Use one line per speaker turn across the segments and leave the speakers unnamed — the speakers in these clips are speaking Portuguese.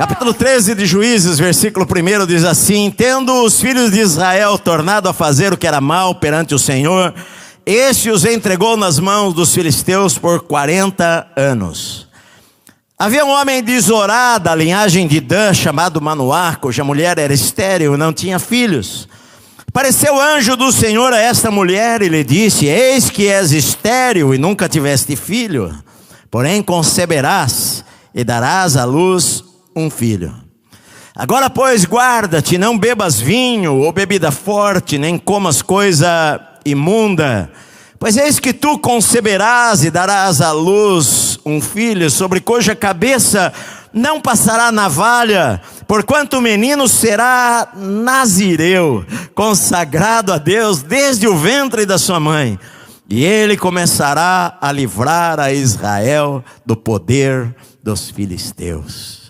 Capítulo 13 de Juízes, versículo 1 diz assim: tendo os filhos de Israel tornado a fazer o que era mal perante o Senhor, este os entregou nas mãos dos filisteus por 40 anos. Havia um homem de Zorá, da linhagem de Dan, chamado Manoá, cuja mulher era estéril e não tinha filhos. Apareceu o anjo do Senhor a esta mulher e lhe disse: eis que és estéril e nunca tiveste filho, porém conceberás e darás à luz um filho. Agora, pois, guarda-te, não bebas vinho ou bebida forte, nem comas coisa imunda, pois eis que tu conceberás e darás à luz um filho, sobre cuja cabeça não passará navalha, porquanto o menino será nazireu, consagrado a Deus desde o ventre da sua mãe, e ele começará a livrar a Israel do poder dos filisteus.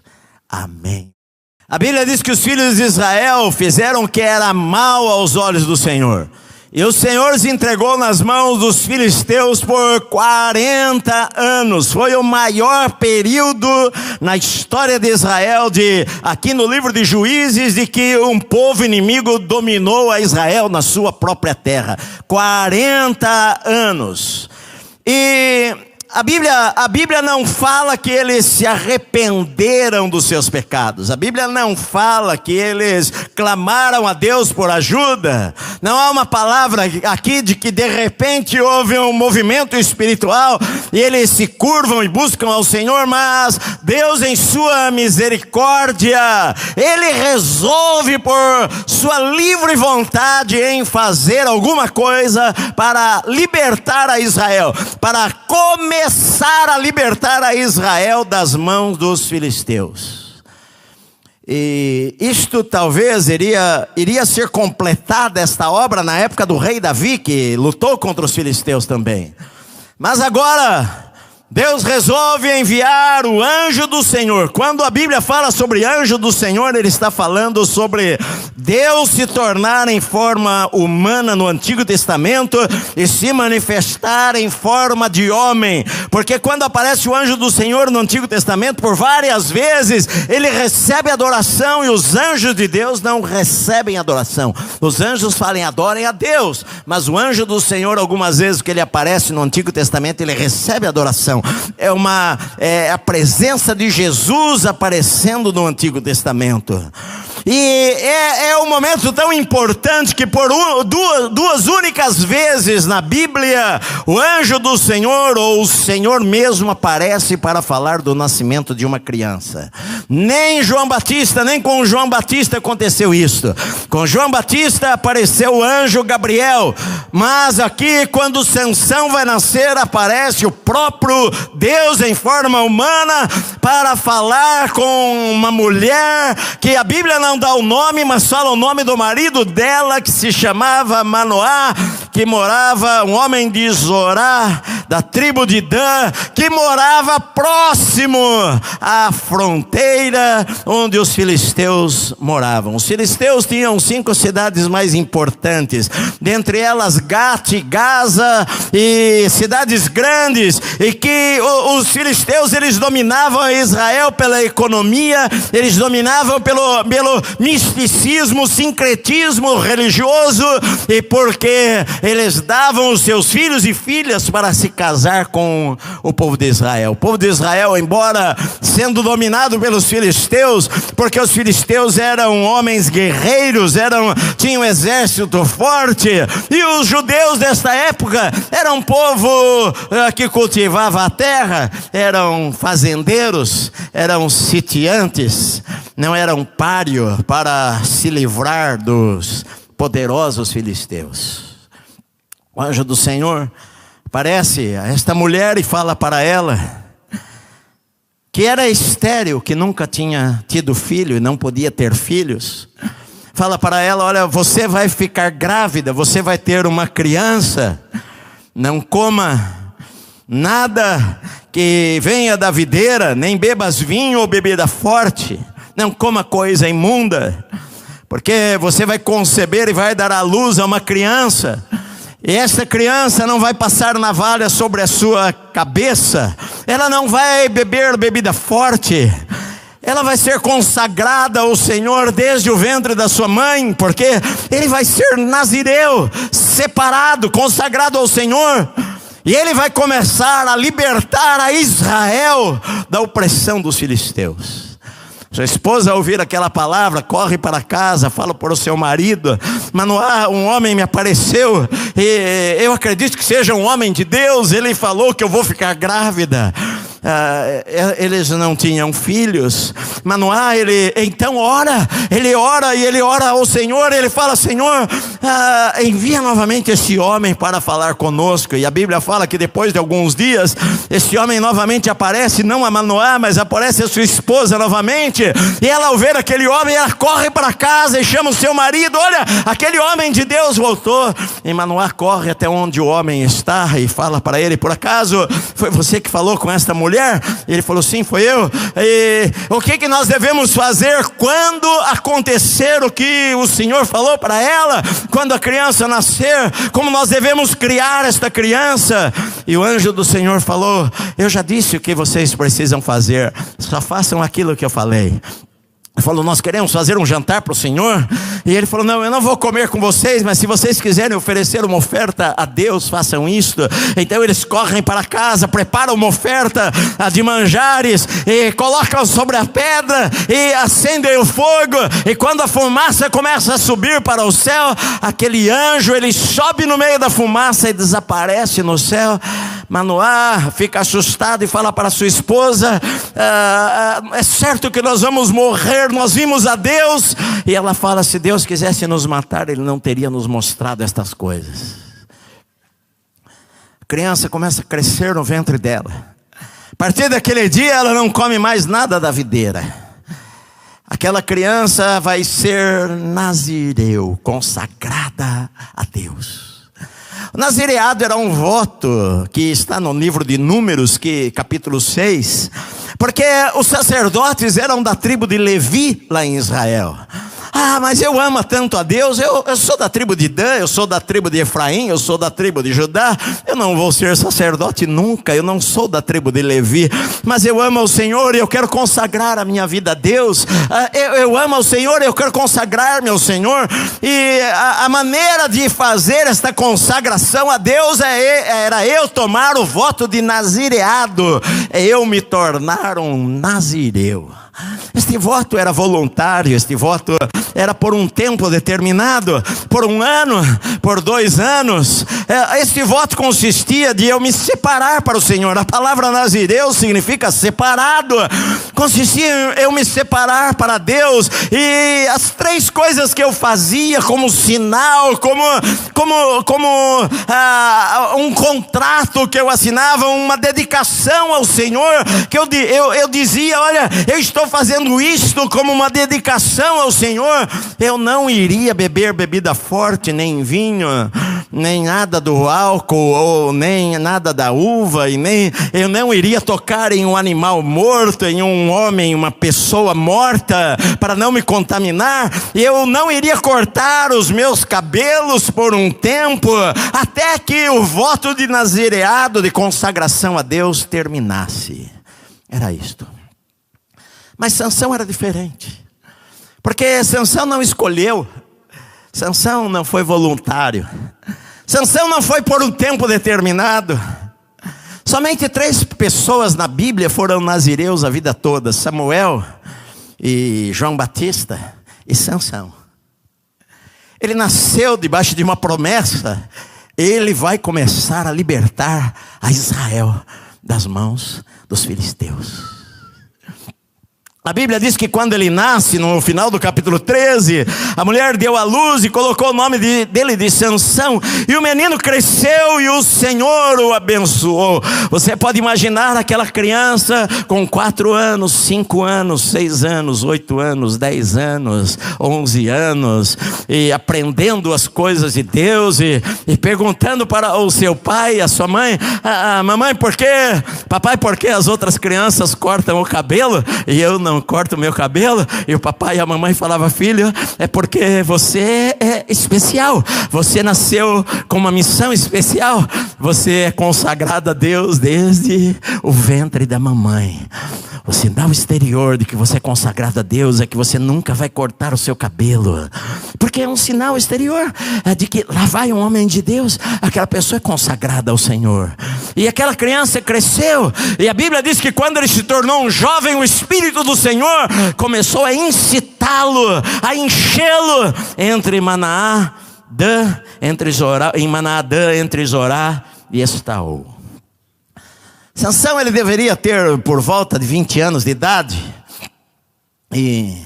Amém. A Bíblia diz que os filhos de Israel fizeram o que era mal aos olhos do Senhor, e o Senhor os entregou nas mãos dos filisteus por 40 anos. Foi o maior período na história de Israel, aqui no livro de Juízes, de que um povo inimigo dominou a Israel na sua própria terra. 40 anos. E a Bíblia não fala que eles se arrependeram dos seus pecados. A Bíblia não fala que eles clamaram a Deus por ajuda. Não há uma palavra aqui de que de repente houve um movimento espiritual e eles se curvam e buscam ao Senhor, mas Deus, em sua misericórdia, Ele resolve por sua livre vontade em fazer alguma coisa para libertar a Israel, para começar a libertar a Israel das mãos dos filisteus. E isto talvez iria ser completada, esta obra, na época do rei Davi, que lutou contra os filisteus também. Mas agora Deus resolve enviar o anjo do Senhor. Quando a Bíblia fala sobre anjo do Senhor, ele está falando sobre Deus se tornar em forma humana no Antigo Testamento e se manifestar em forma de homem. Porque quando aparece o anjo do Senhor no Antigo Testamento, por várias vezes, ele recebe adoração, e os anjos de Deus não recebem adoração. Os anjos falam: adorem a Deus. Mas o anjo do Senhor, algumas vezes que ele aparece no Antigo Testamento, ele recebe adoração. É a presença de Jesus aparecendo no Antigo Testamento. E é um momento tão importante que por duas únicas vezes na Bíblia, o anjo do Senhor, ou o Senhor mesmo, aparece para falar do nascimento de uma criança. Nem João Batista, nem com João Batista aconteceu isso. Com João Batista apareceu o anjo Gabriel, mas aqui, quando Sansão vai nascer, aparece o próprio Deus em forma humana para falar com uma mulher que a Bíblia não dá o nome, mas fala o nome do marido dela, que se chamava Manoá, que morava, um homem de Zorá, da tribo de Dan, que morava próximo à fronteira onde os filisteus moravam. Os filisteus tinham 5 cidades mais importantes, dentre elas Gate, Gaza e cidades grandes, e que os filisteus, eles dominavam Israel pela economia, eles dominavam pelo misticismo, sincretismo religioso, e porque eles davam os seus filhos e filhas para se casar com o povo de Israel. O povo de Israel, embora sendo dominado pelos filisteus, porque os filisteus eram homens guerreiros, tinham um exército forte, e os judeus desta época eram um povo que cultivava a terra, eram fazendeiros, eram sitiantes, não eram páreo para se livrar dos poderosos filisteus. O anjo do Senhor aparece a esta mulher e fala para ela, que era estéril, que nunca tinha tido filho e não podia ter filhos. Fala para ela: olha, você vai ficar grávida, você vai ter uma criança, não coma nada que venha da videira, nem bebas vinho ou bebida forte, não coma coisa imunda, porque você vai conceber e vai dar à luz a uma criança, e essa criança não vai passar navalha sobre a sua cabeça, ela não vai beber bebida forte, Ela vai ser consagrada ao Senhor desde o ventre da sua mãe, porque ele vai ser nazireu, separado, consagrado ao Senhor. E ele vai começar a libertar a Israel da opressão dos filisteus. Sua esposa, ao ouvir aquela palavra, corre para casa, fala para o seu marido: Manoá, um homem me apareceu, e eu acredito que seja um homem de Deus, ele falou que eu vou ficar grávida. Eles não tinham filhos. Manoá, então ele ora ao Senhor, ele fala: Senhor, envia novamente esse homem para falar conosco. E a Bíblia fala que depois de alguns dias, esse homem novamente aparece, não a Manoá, mas aparece a sua esposa novamente. E ela, ao ver aquele homem, ela corre para casa e chama o seu marido: olha, aquele homem de Deus voltou. E Manoá corre até onde o homem está e fala para ele: por acaso foi você que falou com esta mulher? Ele falou: sim, foi eu. E o que nós devemos fazer quando acontecer o que o Senhor falou para ela? Quando a criança nascer, como nós devemos criar esta criança? E o anjo do Senhor falou: eu já disse o que vocês precisam fazer, só façam aquilo que eu falei. Ele falou: nós queremos fazer um jantar para o Senhor. E ele falou: não, eu não vou comer com vocês, mas se vocês quiserem oferecer uma oferta a Deus, façam isto. Então eles correm para casa, preparam uma oferta de manjares, e colocam sobre a pedra, e acendem o fogo. E quando a fumaça começa a subir para o céu, aquele anjo, ele sobe no meio da fumaça e desaparece no céu. Manoá fica assustado e fala para sua esposa: é certo que nós vamos morrer, nós vimos a Deus. E ela fala: se Deus quisesse nos matar, Ele não teria nos mostrado estas coisas. A criança começa a crescer no ventre dela. A partir daquele dia, ela não come mais nada da videira. Aquela criança vai ser nazireu, consagrada a Deus. O nazireado era um voto que está no livro de Números, capítulo 6, porque os sacerdotes eram da tribo de Levi lá em Israel. Mas eu amo tanto a Deus, eu sou da tribo de Dan, eu sou da tribo de Efraim, eu sou da tribo de Judá, eu não vou ser sacerdote nunca, eu não sou da tribo de Levi, mas eu amo ao Senhor e eu quero consagrar a minha vida a Deus. Eu amo ao Senhor e eu quero consagrar-me ao Senhor. E a maneira de fazer esta consagração a Deus era eu tomar o voto de nazireado, eu me tornar um nazireu. Este voto era voluntário, este voto era por um tempo determinado, por 1 ano, por 2 anos. Este voto consistia de eu me separar para o Senhor. A palavra nazireu significa separado. Consistia em eu me separar para Deus. E as 3 coisas que eu fazia como sinal, como um contrato que eu assinava, uma dedicação ao Senhor, que eu dizia: olha, eu estou fazendo isto como uma dedicação ao Senhor. Eu não iria beber bebida forte, nem vinho, nem nada do álcool, ou nem nada da uva, e nem eu não iria tocar em um animal morto, em um homem, uma pessoa morta, para não me contaminar. Eu não iria cortar os meus cabelos por um tempo, até que o voto de nazireado, de consagração a Deus, terminasse. Era isto. Mas Sansão era diferente, porque Sansão não escolheu, Sansão não foi voluntário, Sansão não foi por um tempo determinado. Somente 3 pessoas na Bíblia foram nazireus a vida toda: Samuel, e João Batista e Sansão. Ele nasceu debaixo de uma promessa: ele vai começar a libertar a Israel das mãos dos filisteus. A Bíblia diz que quando ele nasce, no final do capítulo 13, a mulher deu à luz e colocou o nome dele de Sansão. E o menino cresceu e o Senhor o abençoou. Você pode imaginar aquela criança com 4 anos, 5 anos, 6 anos, 8 anos, 10 anos, 11 anos, e aprendendo as coisas de Deus, e perguntando para o seu pai e a sua mãe: mamãe, por que? Papai, por que as outras crianças cortam o cabelo e eu não corto o meu cabelo? E o papai e a mamãe falavam: filho, é porque você é especial, você nasceu com uma missão especial, você é consagrado a Deus desde o ventre da mamãe. O sinal exterior de que você é consagrado a Deus é que você nunca vai cortar o seu cabelo, porque é um sinal exterior de que lá vai um homem de Deus. Aquela pessoa é consagrada ao Senhor. E aquela criança cresceu, e a Bíblia diz que quando ele se tornou um jovem, o Espírito do Senhor começou a incitá-lo, a enchê-lo entre Manaadã, entre Zorá e Estaol. Sansão, ele deveria ter por volta de 20 anos de idade. E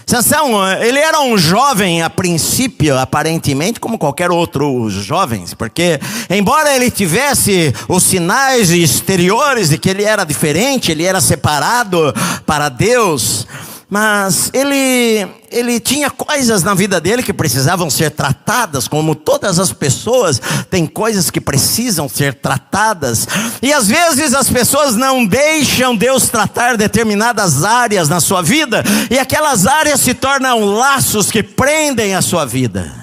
Sansão, ele era um jovem a princípio, aparentemente, como qualquer outro jovem, porque embora ele tivesse os sinais exteriores de que ele era diferente, ele era separado para Deus, mas ele tinha coisas na vida dele que precisavam ser tratadas, como todas as pessoas têm coisas que precisam ser tratadas. E às vezes as pessoas não deixam Deus tratar determinadas áreas na sua vida, e aquelas áreas se tornam laços que prendem a sua vida.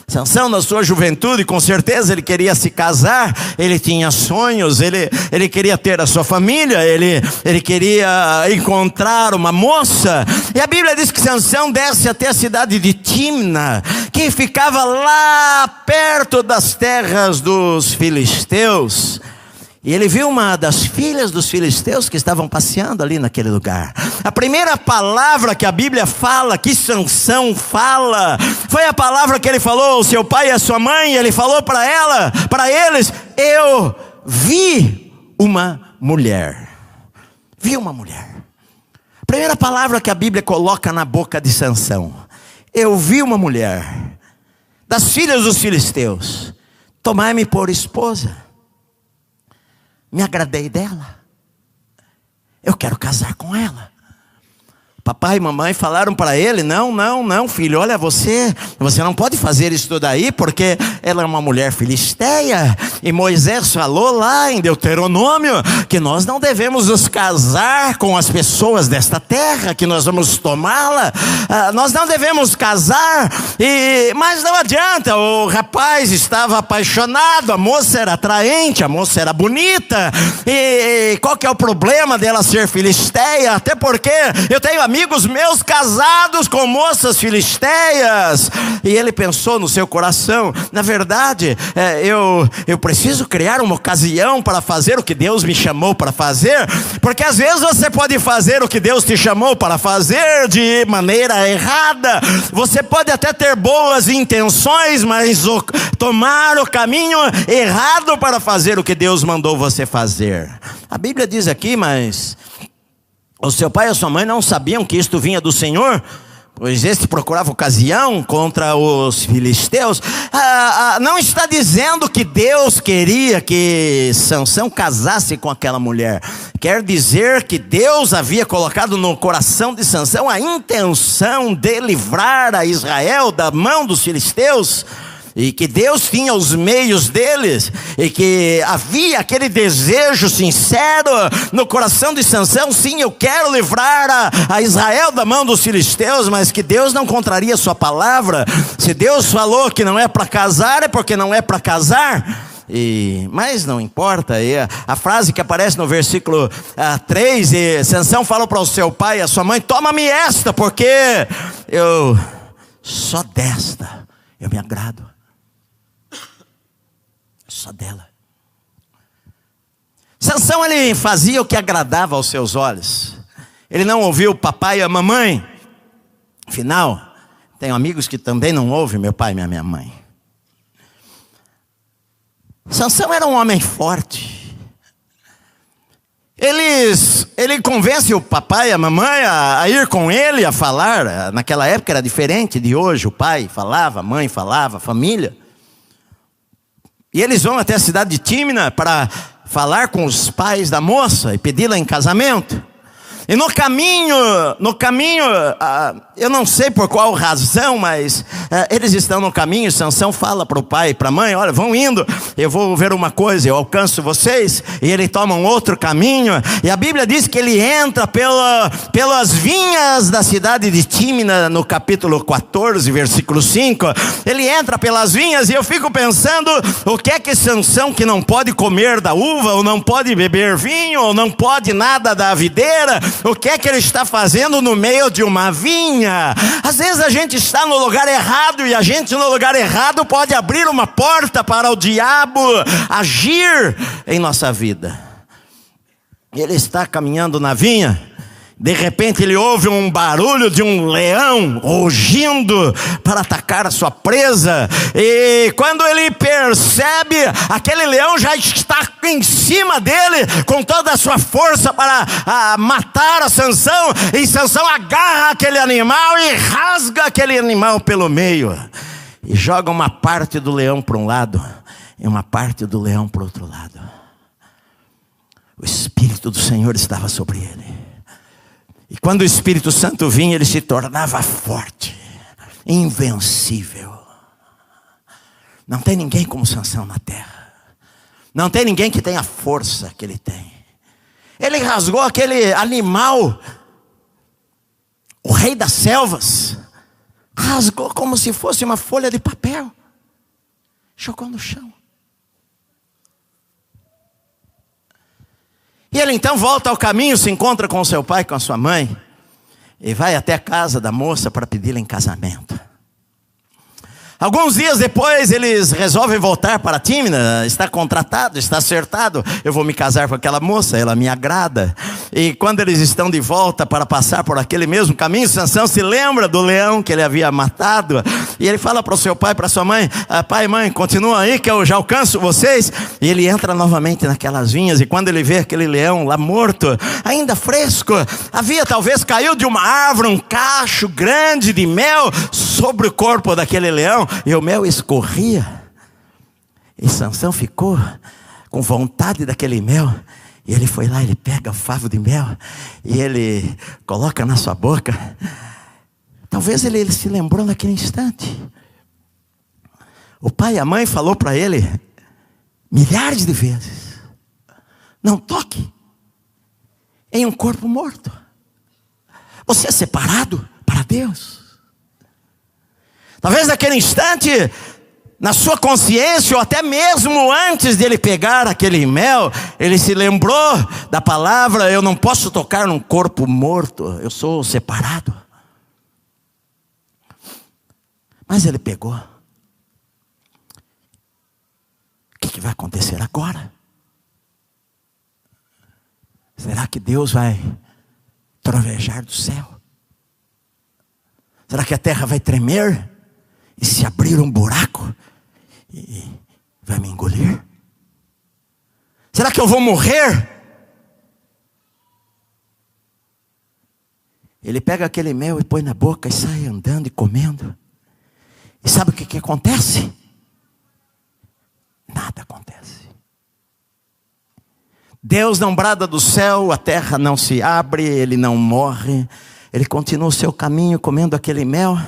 Sansão, na sua juventude, com certeza ele queria se casar, ele tinha sonhos, ele queria ter a sua família, ele queria encontrar uma moça. E a Bíblia diz que Sansão desce até a cidade de Tímna, que ficava lá perto das terras dos filisteus. E ele viu uma das filhas dos filisteus que estavam passeando ali naquele lugar. A primeira palavra que a Bíblia fala, que Sansão fala, foi a palavra que ele falou ao seu pai e à sua mãe. Ele falou para eles: eu vi uma mulher. Vi uma mulher. A primeira palavra que a Bíblia coloca na boca de Sansão: eu vi uma mulher das filhas dos filisteus, tomai-me por esposa. Me agradei dela, eu quero casar com ela. Papai e mamãe falaram para ele: não, filho, olha, você não pode fazer isso daí, porque ela é uma mulher filisteia. E Moisés falou lá em Deuteronômio que nós não devemos nos casar com as pessoas desta terra, que nós vamos tomá-la. Nós não devemos casar. Mas não adianta, o rapaz estava apaixonado, a moça era atraente, a moça era bonita. E qual que é o problema dela ser filisteia? Até porque eu tenho amigos meus casados com moças filisteias. E ele pensou no seu coração: na verdade, eu preciso criar uma ocasião para fazer o que Deus me chamou para fazer. Porque às vezes você pode fazer o que Deus te chamou para fazer de maneira errada. Você pode até ter boas intenções, mas tomar o caminho errado para fazer o que Deus mandou você fazer. A Bíblia diz aqui: mas o seu pai e a sua mãe não sabiam que isto vinha do Senhor, pois este procurava ocasião contra os filisteus. Não está dizendo que Deus queria que Sansão casasse com aquela mulher. Quer dizer que Deus havia colocado no coração de Sansão a intenção de livrar a Israel da mão dos filisteus. E que Deus tinha os meios deles, e que havia aquele desejo sincero no coração de Sansão: sim, eu quero livrar a Israel da mão dos filisteus. Mas que Deus não contraria a sua palavra. Se Deus falou que não é para casar, é porque não é para casar. Mas não importa. A frase que aparece no versículo 3, e Sansão fala para o seu pai e a sua mãe: toma-me esta, porque eu só desta eu me agrado. Só dela. Sansão, ele fazia o que agradava aos seus olhos. Ele não ouviu o papai e a mamãe. Afinal, tenho amigos que também não ouvem meu pai e minha mãe. Sansão era um homem forte. Ele convence o papai e a mamãe a ir com ele a falar. Naquela época era diferente de hoje. O pai falava, a mãe falava, a família. E eles vão até a cidade de Tímna para falar com os pais da moça e pedi-la em casamento. E no caminho, eu não sei por qual razão, mas eles estão no caminho. Sansão fala para o pai e para a mãe: olha, vão indo, eu vou ver uma coisa, eu alcanço vocês. E ele toma um outro caminho, e a Bíblia diz que ele entra pelas vinhas da cidade de Tímina, no capítulo 14, versículo 5. Ele entra pelas vinhas, e eu fico pensando, o que é que Sansão, que não pode comer da uva, ou não pode beber vinho, ou não pode nada da videira, o que é que ele está fazendo no meio de uma vinha? Às vezes a gente está no lugar errado, e a gente no lugar errado pode abrir uma porta para o diabo agir em nossa vida. Ele está caminhando na vinha, de repente ele ouve um barulho de um leão rugindo para atacar a sua presa, e quando ele percebe, aquele leão já está em cima dele com toda a sua força para matar a Sansão, e Sansão agarra aquele animal e rasga aquele animal pelo meio, e joga uma parte do leão para um lado e uma parte do leão para o outro lado. O Espírito do Senhor estava sobre ele. E quando o Espírito Santo vinha, ele se tornava forte, invencível. Não tem ninguém como Sansão na terra. Não tem ninguém que tenha a força que ele tem. Ele rasgou aquele animal, o rei das selvas, rasgou como se fosse uma folha de papel, jogou no chão. E ele então volta ao caminho, se encontra com seu pai, com a sua mãe, e vai até a casa da moça para pedi-la em casamento. Alguns dias depois, eles resolvem voltar para Tímina. Está contratado, está acertado, eu vou me casar com aquela moça, ela me agrada. E quando eles estão de volta para passar por aquele mesmo caminho, Sansão se lembra do leão que ele havia matado, e ele fala para o seu pai, para a sua mãe: pai e mãe, continuam aí que eu já alcanço vocês. E ele entra novamente naquelas vinhas, e quando ele vê aquele leão lá morto, ainda fresco, havia talvez caído de uma árvore um cacho grande de mel sobre o corpo daquele leão, e o mel escorria, e Sansão ficou com vontade daquele mel, e ele foi lá, ele pega o favo de mel, e ele coloca na sua boca. Talvez ele se lembrou naquele instante, o pai e a mãe falou para ele milhares de vezes: não toque em um corpo morto, você é separado para Deus. Talvez naquele instante, na sua consciência, ou até mesmo antes de ele pegar aquele mel, ele se lembrou da palavra: eu não posso tocar num corpo morto, eu sou separado. Mas ele pegou. O que vai acontecer agora? Será que Deus vai trovejar do céu? Será que a terra vai tremer e se abrir um buraco e vai me engolir? Será que eu vou morrer? Ele pega aquele mel e põe na boca e sai andando e comendo. E sabe o que acontece? Nada acontece. Deus não brada do céu, a terra não se abre, ele não morre. Ele continua o seu caminho comendo aquele mel.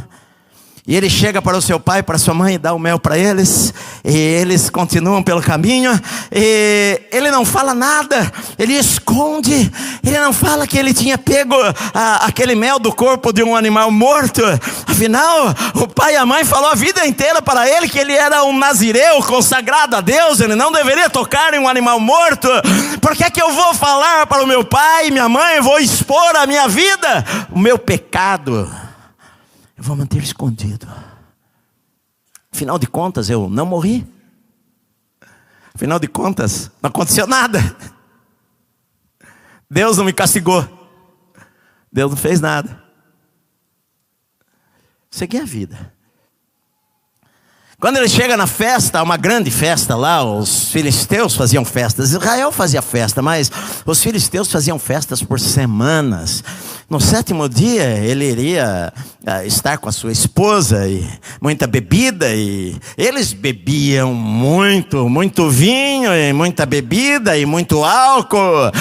E ele chega para o seu pai, para a sua mãe, e dá o mel para eles. E eles continuam pelo caminho. E ele não fala nada. Ele esconde. Ele não fala que ele tinha pego aquele mel do corpo de um animal morto. Afinal, o pai e a mãe falou a vida inteira para ele que ele era um nazireu consagrado a Deus. Ele não deveria tocar em um animal morto. Por que é que eu vou falar para o meu pai e minha mãe? Eu vou expor a minha vida, o meu pecado. Eu vou manter escondido. Afinal de contas, eu não morri. Afinal de contas, não aconteceu nada. Deus não me castigou. Deus não fez nada. Segui a vida. Quando ele chega na festa, uma grande festa lá, os filisteus faziam festas. Israel fazia festa, mas os filisteus faziam festas por semanas. No 7º dia, ele iria estar com a sua esposa, e muita bebida, e eles bebiam muito vinho, e muita bebida, e muito álcool.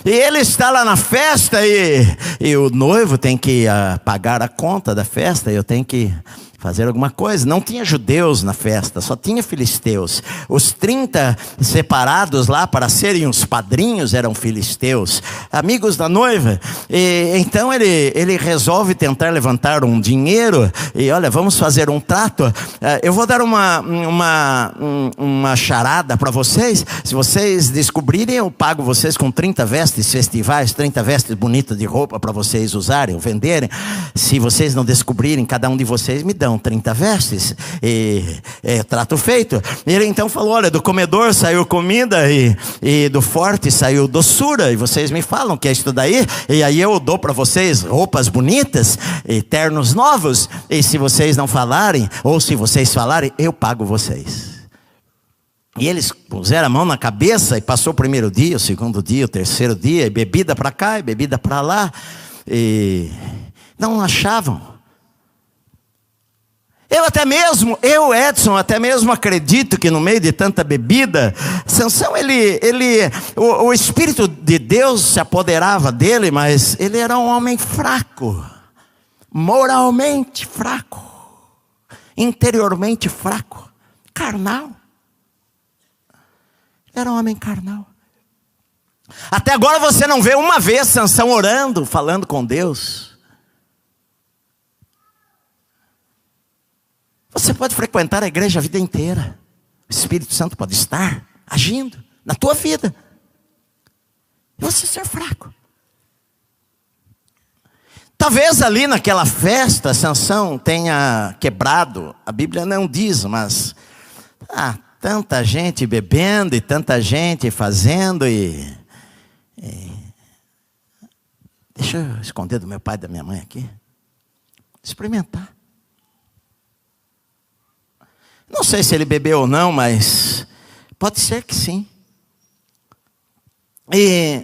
E ele está lá na festa, e o noivo tem que pagar a conta da festa, e eu tenho que fazer alguma coisa. Não tinha judeus na festa, só tinha filisteus. Os 30 separados lá para serem os padrinhos eram filisteus, amigos da noiva. E então ele resolve tentar levantar um dinheiro. E olha, vamos fazer um trato. Eu vou dar uma charada para vocês. Se vocês descobrirem, eu pago vocês com 30 vestes festivais, 30 vestes bonitas de roupa para vocês usarem ou venderem. Se vocês não descobrirem, cada um de vocês me dão 30 vestes, e trato feito. Ele então falou: olha, do comedor saiu comida, e do forte saiu doçura, e vocês me falam que é isso daí, e aí eu dou para vocês roupas bonitas e ternos novos, e se vocês não falarem, ou se vocês falarem, eu pago vocês. E eles puseram a mão na cabeça, e passou o 1º dia, o 2º dia, o 3º dia, e bebida para cá, e bebida para lá, e não achavam. Eu, Edson, até mesmo acredito que no meio de tanta bebida, Sansão, o Espírito de Deus se apoderava dele, mas ele era um homem fraco, moralmente fraco, interiormente fraco, carnal. Era um homem carnal. Até agora você não vê uma vez Sansão orando, falando com Deus. Você pode frequentar a igreja a vida inteira, o Espírito Santo pode estar agindo na tua vida, e você ser fraco. Talvez ali naquela festa Sansão tenha quebrado, a Bíblia não diz, mas tanta gente bebendo e tanta gente fazendo, e deixa eu esconder do meu pai e da minha mãe aqui, experimentar. Não sei se ele bebeu ou não, mas pode ser que sim. E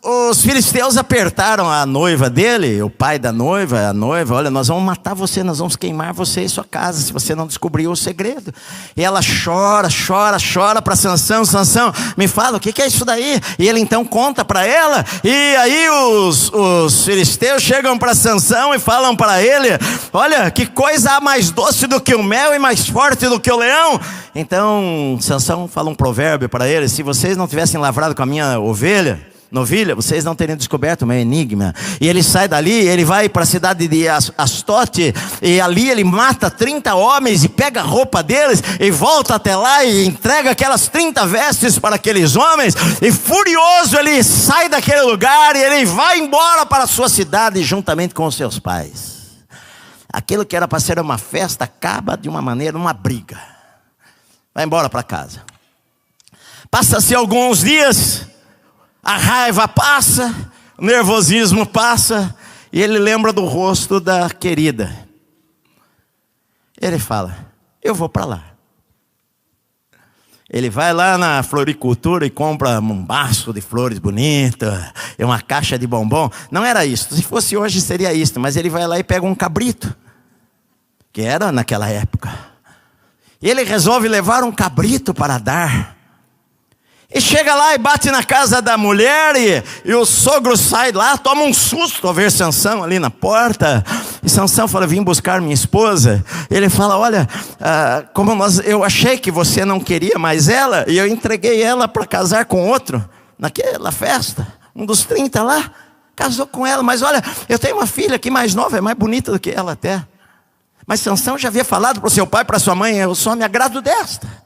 os filisteus apertaram a noiva dele, o pai da noiva, a noiva: olha, nós vamos matar você, nós vamos queimar você e sua casa, se você não descobrir o segredo. E ela chora para Sansão: Sansão, me fala, o que é isso daí? E ele então conta para ela, e aí os filisteus chegam para Sansão e falam para ele: olha, que coisa mais doce do que o mel e mais forte do que o leão. Então Sansão fala um provérbio para ele: se vocês não tivessem lavrado com a minha novilha, vocês não teriam descoberto o meu enigma. E ele sai dali, ele vai para a cidade de Astote, e ali ele mata 30 homens, e pega a roupa deles, e volta até lá, e entrega aquelas 30 vestes para aqueles homens, e furioso ele sai daquele lugar, e ele vai embora para a sua cidade, juntamente com os seus pais. Aquilo que era para ser uma festa, acaba de uma maneira, uma briga. Vai embora para casa. Passa-se alguns dias, a raiva passa, o nervosismo passa, e ele lembra do rosto da querida. Ele fala: eu vou para lá. Ele vai lá na floricultura e compra um baço de flores bonitas, e uma caixa de bombom. Não era isso, se fosse hoje seria isso, mas ele vai lá e pega um cabrito, que era naquela época. E ele resolve levar um cabrito para dar. E chega lá e bate na casa da mulher, e o sogro sai lá, toma um susto ao ver Sansão ali na porta. E Sansão fala: vim buscar minha esposa. Ele fala: olha, eu achei que você não queria mais ela, e eu entreguei ela para casar com outro, naquela festa, um dos 30 lá, casou com ela. Mas olha, eu tenho uma filha aqui mais nova, é mais bonita do que ela até. Mas Sansão já havia falado para o seu pai, para sua mãe: eu só me agrado desta.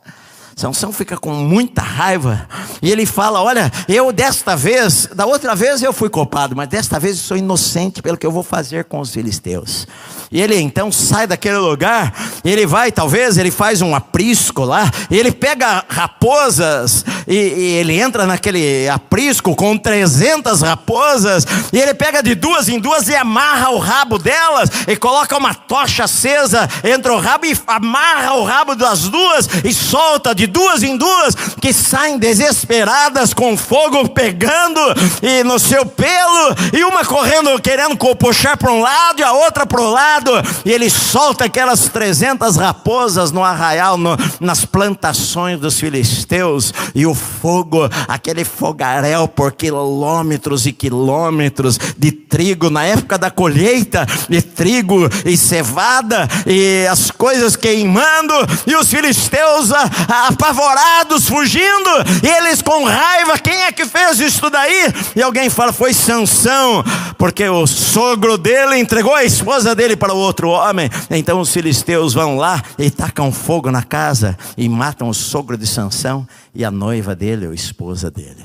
Sansão fica com muita raiva e ele fala: olha, eu desta vez, da outra vez eu fui culpado, mas desta vez eu sou inocente pelo que eu vou fazer com os filisteus. E ele então sai daquele lugar, ele vai, talvez ele faz um aprisco lá, e ele pega raposas e ele entra naquele aprisco com 300 raposas, e ele pega de duas em duas e amarra o rabo delas, e coloca uma tocha acesa entre o rabo e amarra o rabo das duas e solta de duas em duas, que saem desesperadas com fogo pegando e no seu pelo, e uma correndo querendo puxar para um lado e a outra para o lado, e ele solta aquelas 300 raposas no arraial, nas plantações dos filisteus, e o fogo, aquele fogaréu por quilômetros e quilômetros de trigo, na época da colheita de trigo e cevada, e as coisas queimando, e os filisteus apavorados, fugindo, e eles com raiva: quem é que fez isso daí? E alguém fala: foi Sansão, porque o sogro dele entregou a esposa dele para o outro homem. Então os filisteus vão lá e tacam fogo na casa e matam o sogro de Sansão e a noiva dele, a esposa dele.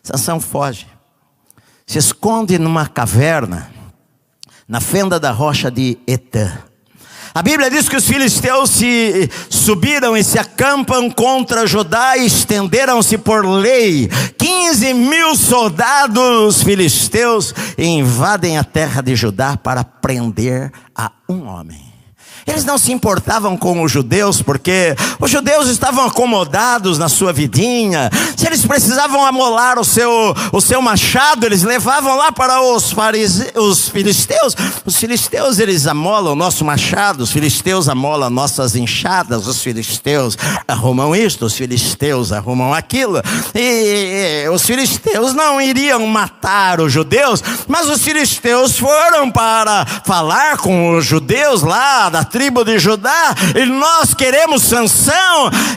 Sansão foge, se esconde numa caverna na fenda da rocha de Etã. A Bíblia diz que os filisteus se subiram e se acampam contra Judá e estenderam-se por lei. 15.000 soldados filisteus invadem a terra de Judá para prender a um homem. Eles não se importavam com os judeus, porque os judeus estavam acomodados na sua vidinha. Se eles precisavam amolar o seu machado, eles levavam lá para os filisteus. Os filisteus, eles amolam o nosso machado, os filisteus amolam nossas enxadas, os filisteus arrumam isto, os filisteus arrumam aquilo. E os filisteus não iriam matar os judeus, mas os filisteus foram para falar com os judeus lá da tribo de Judá: e nós queremos Sansão.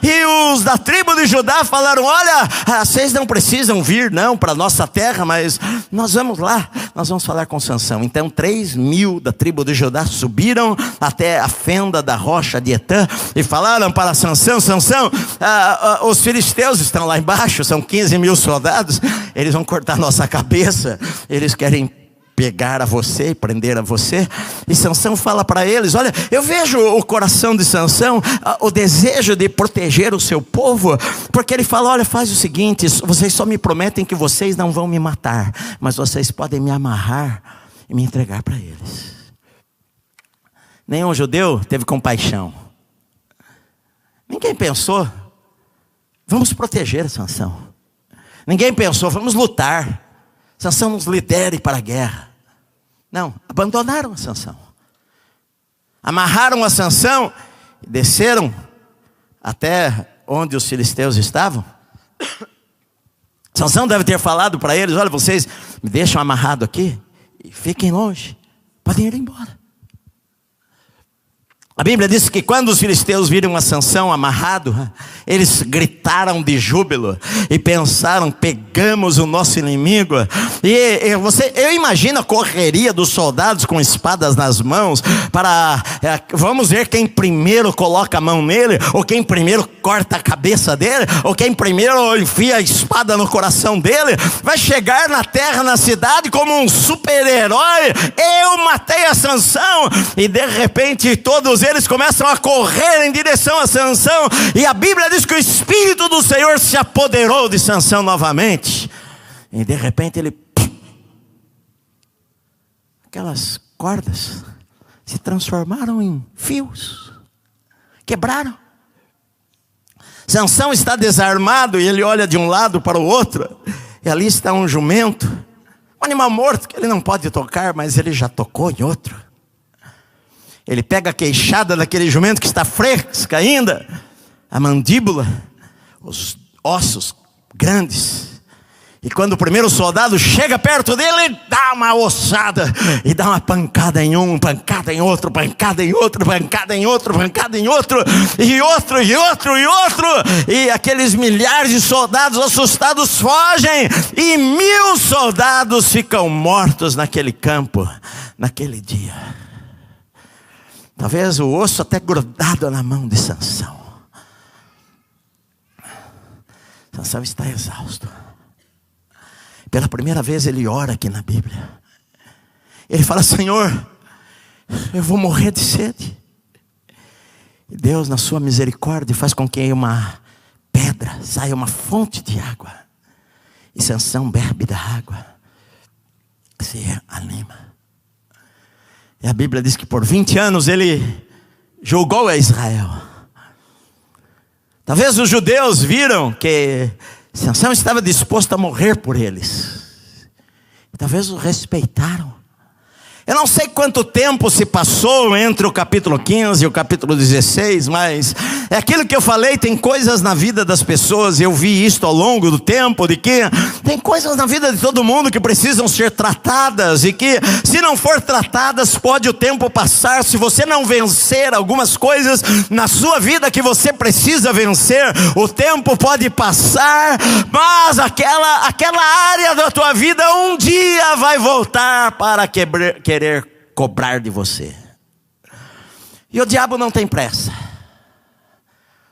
E os da tribo de Judá falaram: olha, vocês não precisam vir não para a nossa terra, mas nós vamos lá, nós vamos falar com Sansão. Então 3.000 da tribo de Judá subiram até a fenda da rocha de Etã e falaram para Sansão: Sansão, os filisteus estão lá embaixo, são 15.000 soldados, eles vão cortar nossa cabeça, eles querem pegar a você e prender a você. E Sansão fala para eles: olha, eu vejo o coração de Sansão, o desejo de proteger o seu povo, porque ele fala: olha, faz o seguinte, vocês só me prometem que vocês não vão me matar, mas vocês podem me amarrar e me entregar para eles. Nenhum judeu teve compaixão. Ninguém pensou: vamos proteger Sansão. Ninguém pensou: vamos lutar, Sansão nos lidere para a guerra. Não, abandonaram a Sansão. Amarraram a Sansão e desceram até onde os filisteus estavam. Sansão deve ter falado para eles: olha, vocês me deixam amarrado aqui e fiquem longe, podem ir embora. A Bíblia diz que quando os filisteus viram a Sansão amarrado, eles gritaram de júbilo e pensaram: pegamos o nosso inimigo. Eu imagino a correria dos soldados com espadas nas mãos para vamos ver quem primeiro coloca a mão nele, ou quem primeiro corta a cabeça dele, ou quem primeiro enfia a espada no coração dele. Vai chegar na terra, na cidade, como um super-herói: eu matei a Sansão. E de repente todos eles começam a correr em direção a Sansão, e a Bíblia diz que o Espírito do Senhor se apoderou de Sansão novamente, e de repente aquelas cordas se transformaram em fios, quebraram. Sansão está desarmado e ele olha de um lado para o outro, e ali está um jumento, um animal morto que ele não pode tocar, mas ele já tocou em outro. Ele pega a queixada daquele jumento que está fresca ainda, a mandíbula, os ossos grandes. E quando o primeiro soldado chega perto dele, ele dá uma ossada e dá uma pancada em um, pancada em outro, pancada em outro, pancada em outro, pancada em outro, e outro, e outro, e outro. E aqueles milhares de soldados assustados fogem, e 1.000 soldados ficam mortos naquele campo, naquele dia. Talvez o osso até grudado na mão de Sansão. Sansão está exausto. Pela primeira vez ele ora aqui na Bíblia. Ele fala: Senhor, eu vou morrer de sede. E Deus, na sua misericórdia, faz com que uma pedra saia uma fonte de água. E Sansão bebe da água, se anima. E a Bíblia diz que por 20 anos ele julgou a Israel. Talvez os judeus viram que Sansão estava disposto a morrer por eles. Talvez o respeitaram. Eu não sei quanto tempo se passou entre o capítulo 15 e o capítulo 16, mas é aquilo que eu falei, tem coisas na vida das pessoas, eu vi isto ao longo do tempo, de que tem coisas na vida de todo mundo que precisam ser tratadas, e que se não for tratadas, pode o tempo passar. Se você não vencer algumas coisas na sua vida que você precisa vencer, o tempo pode passar, mas aquela área da tua vida um dia vai voltar para querer cobrar de você. E o diabo não tem pressa.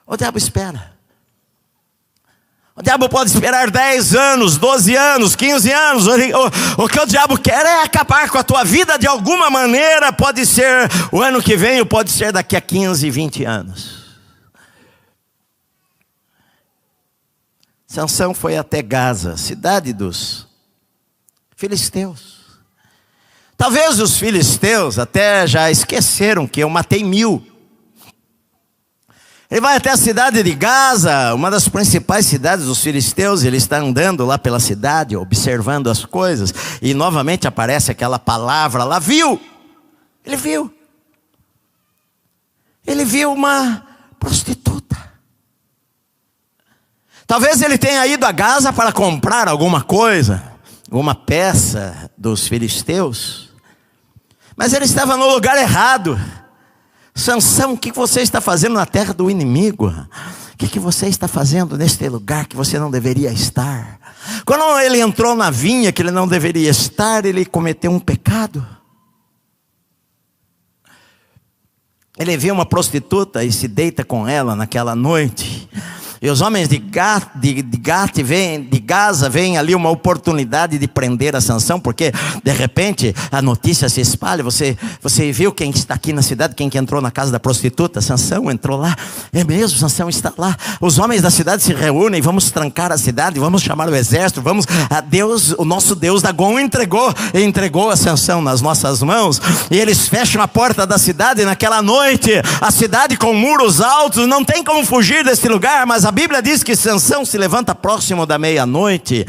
O diabo espera. O diabo pode esperar 10 anos, 12 anos, 15 anos. O que o diabo quer é acabar com a tua vida de alguma maneira. Pode ser o ano que vem, ou pode ser daqui a 15, 20 anos. Sansão foi até Gaza, cidade dos filisteus. Talvez os filisteus até já esqueceram que eu matei 1000. Ele vai até a cidade de Gaza, uma das principais cidades dos filisteus. Ele está andando lá pela cidade, observando as coisas, e novamente aparece aquela palavra lá, viu. Ele viu uma prostituta. Talvez ele tenha ido a Gaza para comprar alguma coisa, alguma peça dos filisteus, mas ele estava no lugar errado. Sansão, o que você está fazendo na terra do inimigo? O que você está fazendo neste lugar que você não deveria estar? Quando ele entrou na vinha que ele não deveria estar, ele cometeu um pecado. Ele viu uma prostituta e se deita com ela naquela noite. E os homens de Gaza veem ali uma oportunidade de prender a Sansão, porque de repente a notícia se espalha. Você viu quem está aqui na cidade, quem que entrou na casa da prostituta? Sansão entrou lá. É mesmo, Sansão está lá. Os homens da cidade se reúnem, vamos trancar a cidade, vamos chamar o exército, o nosso Deus Dagon entregou a Sansão nas nossas mãos. E eles fecham a porta da cidade naquela noite. A cidade com muros altos, não tem como fugir desse lugar, mas a Bíblia diz que Sansão se levanta próximo da meia-noite,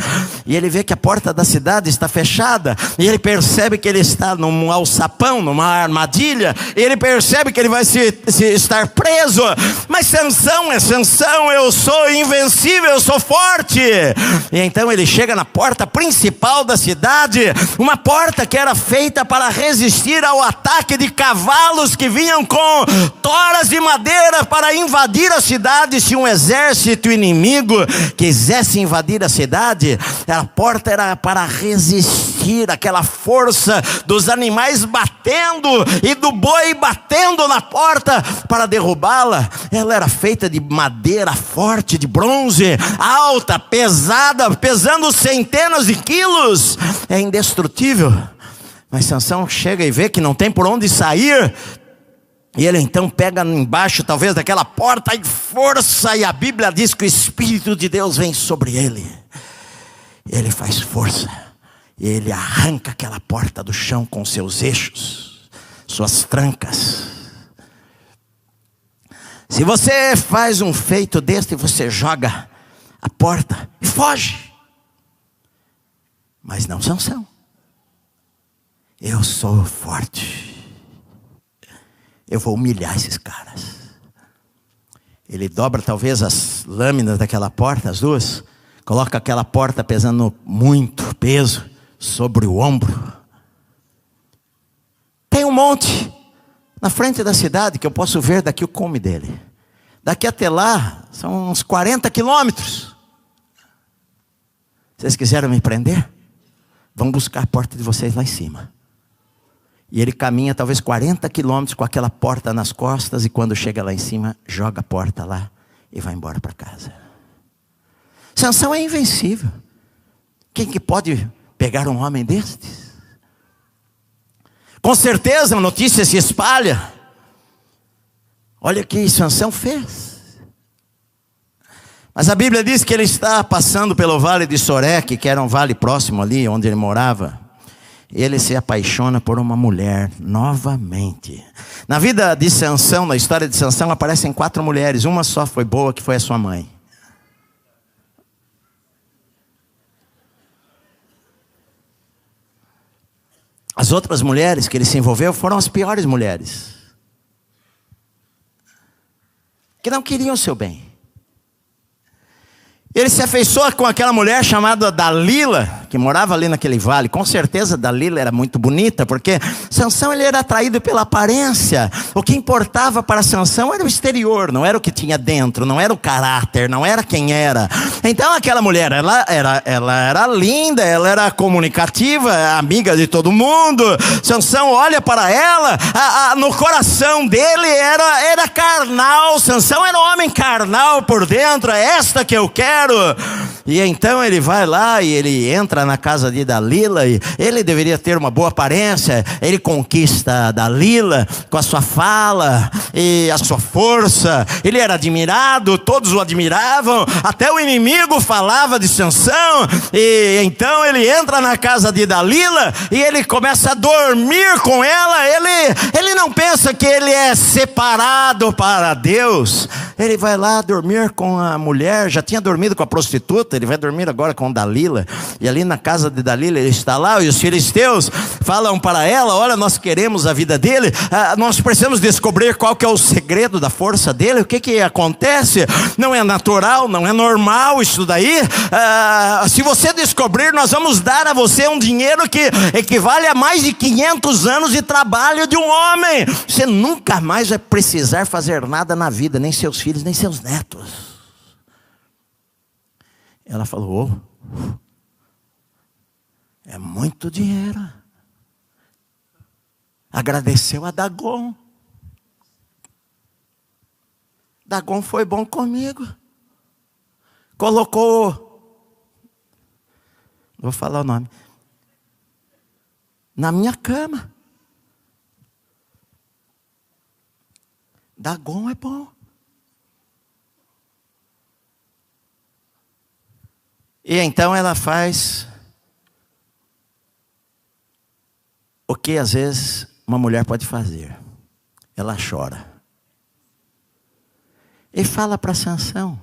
e ele vê que a porta da cidade está fechada, e ele percebe que ele está num alçapão, numa armadilha, e ele percebe que ele vai estar preso. Mas Sansão é Sansão, eu sou invencível, eu sou forte. E então ele chega na porta principal da cidade, uma porta que era feita para resistir ao ataque de cavalos que vinham com toras de madeira para invadir a cidade. Se um exército inimigo quisesse invadir a cidade, a porta era para resistir àquela força dos animais batendo e do boi batendo na porta para derrubá-la. Ela era feita de madeira forte, de bronze, alta, pesada, pesando centenas de quilos. É indestrutível. Mas Sansão chega e vê que não tem por onde sair. E ele então pega embaixo talvez daquela porta e força, e a Bíblia diz que o Espírito de Deus vem sobre ele. Ele faz força, e ele arranca aquela porta do chão com seus eixos, suas trancas. Se você faz um feito deste, você joga a porta e foge. Mas não Sansão. Eu sou forte. Eu vou humilhar esses caras. Ele dobra talvez as lâminas daquela porta, as duas. Coloca aquela porta pesando muito peso sobre o ombro. Tem um monte na frente da cidade que eu posso ver daqui o cume dele. Daqui até lá são uns 40 quilômetros. Vocês quiseram me prender? Vão buscar a porta de vocês lá em cima. E ele caminha talvez 40 quilômetros com aquela porta nas costas, e quando chega lá em cima, joga a porta lá e vai embora para casa. Sansão é invencível. Quem que pode pegar um homem destes? Com certeza a notícia se espalha. Olha o que Sansão fez. Mas a Bíblia diz que ele está passando pelo vale de Soreque, que era um vale próximo ali onde ele morava. Ele se apaixona por uma mulher novamente. Na vida de Sansão, na história de Sansão, aparecem 4 mulheres. Uma só foi boa, que foi a sua mãe. As outras mulheres que ele se envolveu foram as piores mulheres, que não queriam o seu bem. Ele se afeiçoa com aquela mulher chamada Dalila, que morava ali naquele vale. Com certeza Dalila era muito bonita, porque Sansão ele era atraído pela aparência. O que importava para Sansão era o exterior, não era o que tinha dentro, não era o caráter, não era quem era. Então aquela mulher, ela era linda, ela era comunicativa, amiga de todo mundo. Sansão olha para ela, no coração dele era carnal. Sansão era um homem carnal por dentro, é esta que eu quero. E então ele vai lá e ele entra na casa de Dalila, e ele deveria ter uma boa aparência. Ele conquista a Dalila com a sua fala e a sua força. Ele era admirado, todos o admiravam, até o inimigo falava de Sansão. E então ele entra na casa de Dalila e ele começa a dormir com ela. Ele não pensa que ele é separado para Deus. Ele vai lá dormir com a mulher, já tinha dormido com a prostituta, ele vai dormir agora com Dalila. E ali na casa de Dalila ele está lá, e os filisteus falam para ela: olha, nós queremos a vida dele, nós precisamos descobrir qual que é o segredo da força dele. O que acontece? Não é natural, não é normal isso daí. Se você descobrir, nós vamos dar a você um dinheiro que equivale a mais de 500 anos de trabalho de um homem. Você nunca mais vai precisar fazer nada na vida, nem seus filhos, nem seus netos. Ela falou: é muito dinheiro. Agradeceu a Dagon. Dagon foi bom comigo. Colocou, vou falar o nome, na minha cama. Dagon é bom. E então ela faz o que às vezes uma mulher pode fazer. Ela chora. E fala para Sansão: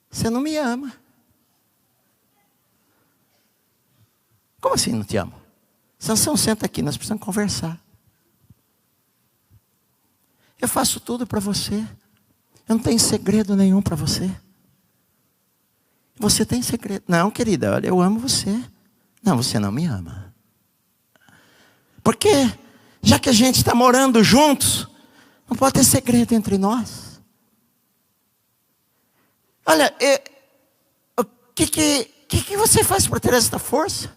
você não me ama. Como assim não te amo? Sansão, senta aqui, nós precisamos conversar. Eu faço tudo para você. Eu não tenho segredo nenhum para você. Você tem segredo? Não, querida, olha, eu amo você. Não, você não me ama. Porque, já que a gente está morando juntos, não pode ter segredo entre nós. Olha, o que você faz para ter essa força?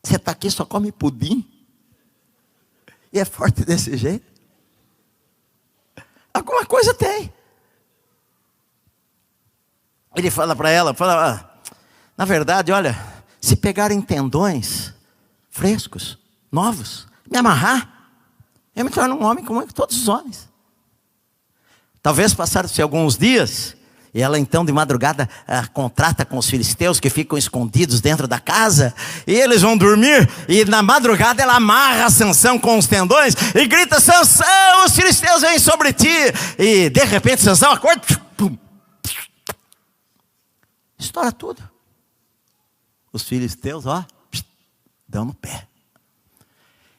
Você está aqui, só come pudim? E é forte desse jeito? Alguma coisa tem. Ele fala para ela, na verdade, olha, se pegarem tendões frescos, novos, me amarrar, eu me torno um homem como todos os homens. Talvez passaram-se alguns dias, e ela então de madrugada contrata com os filisteus que ficam escondidos dentro da casa, e eles vão dormir, e na madrugada ela amarra Sansão com os tendões, e grita: Sansão, os filisteus vêm sobre ti. E de repente Sansão acorda, pum, estoura tudo. Os filisteus, dão no pé.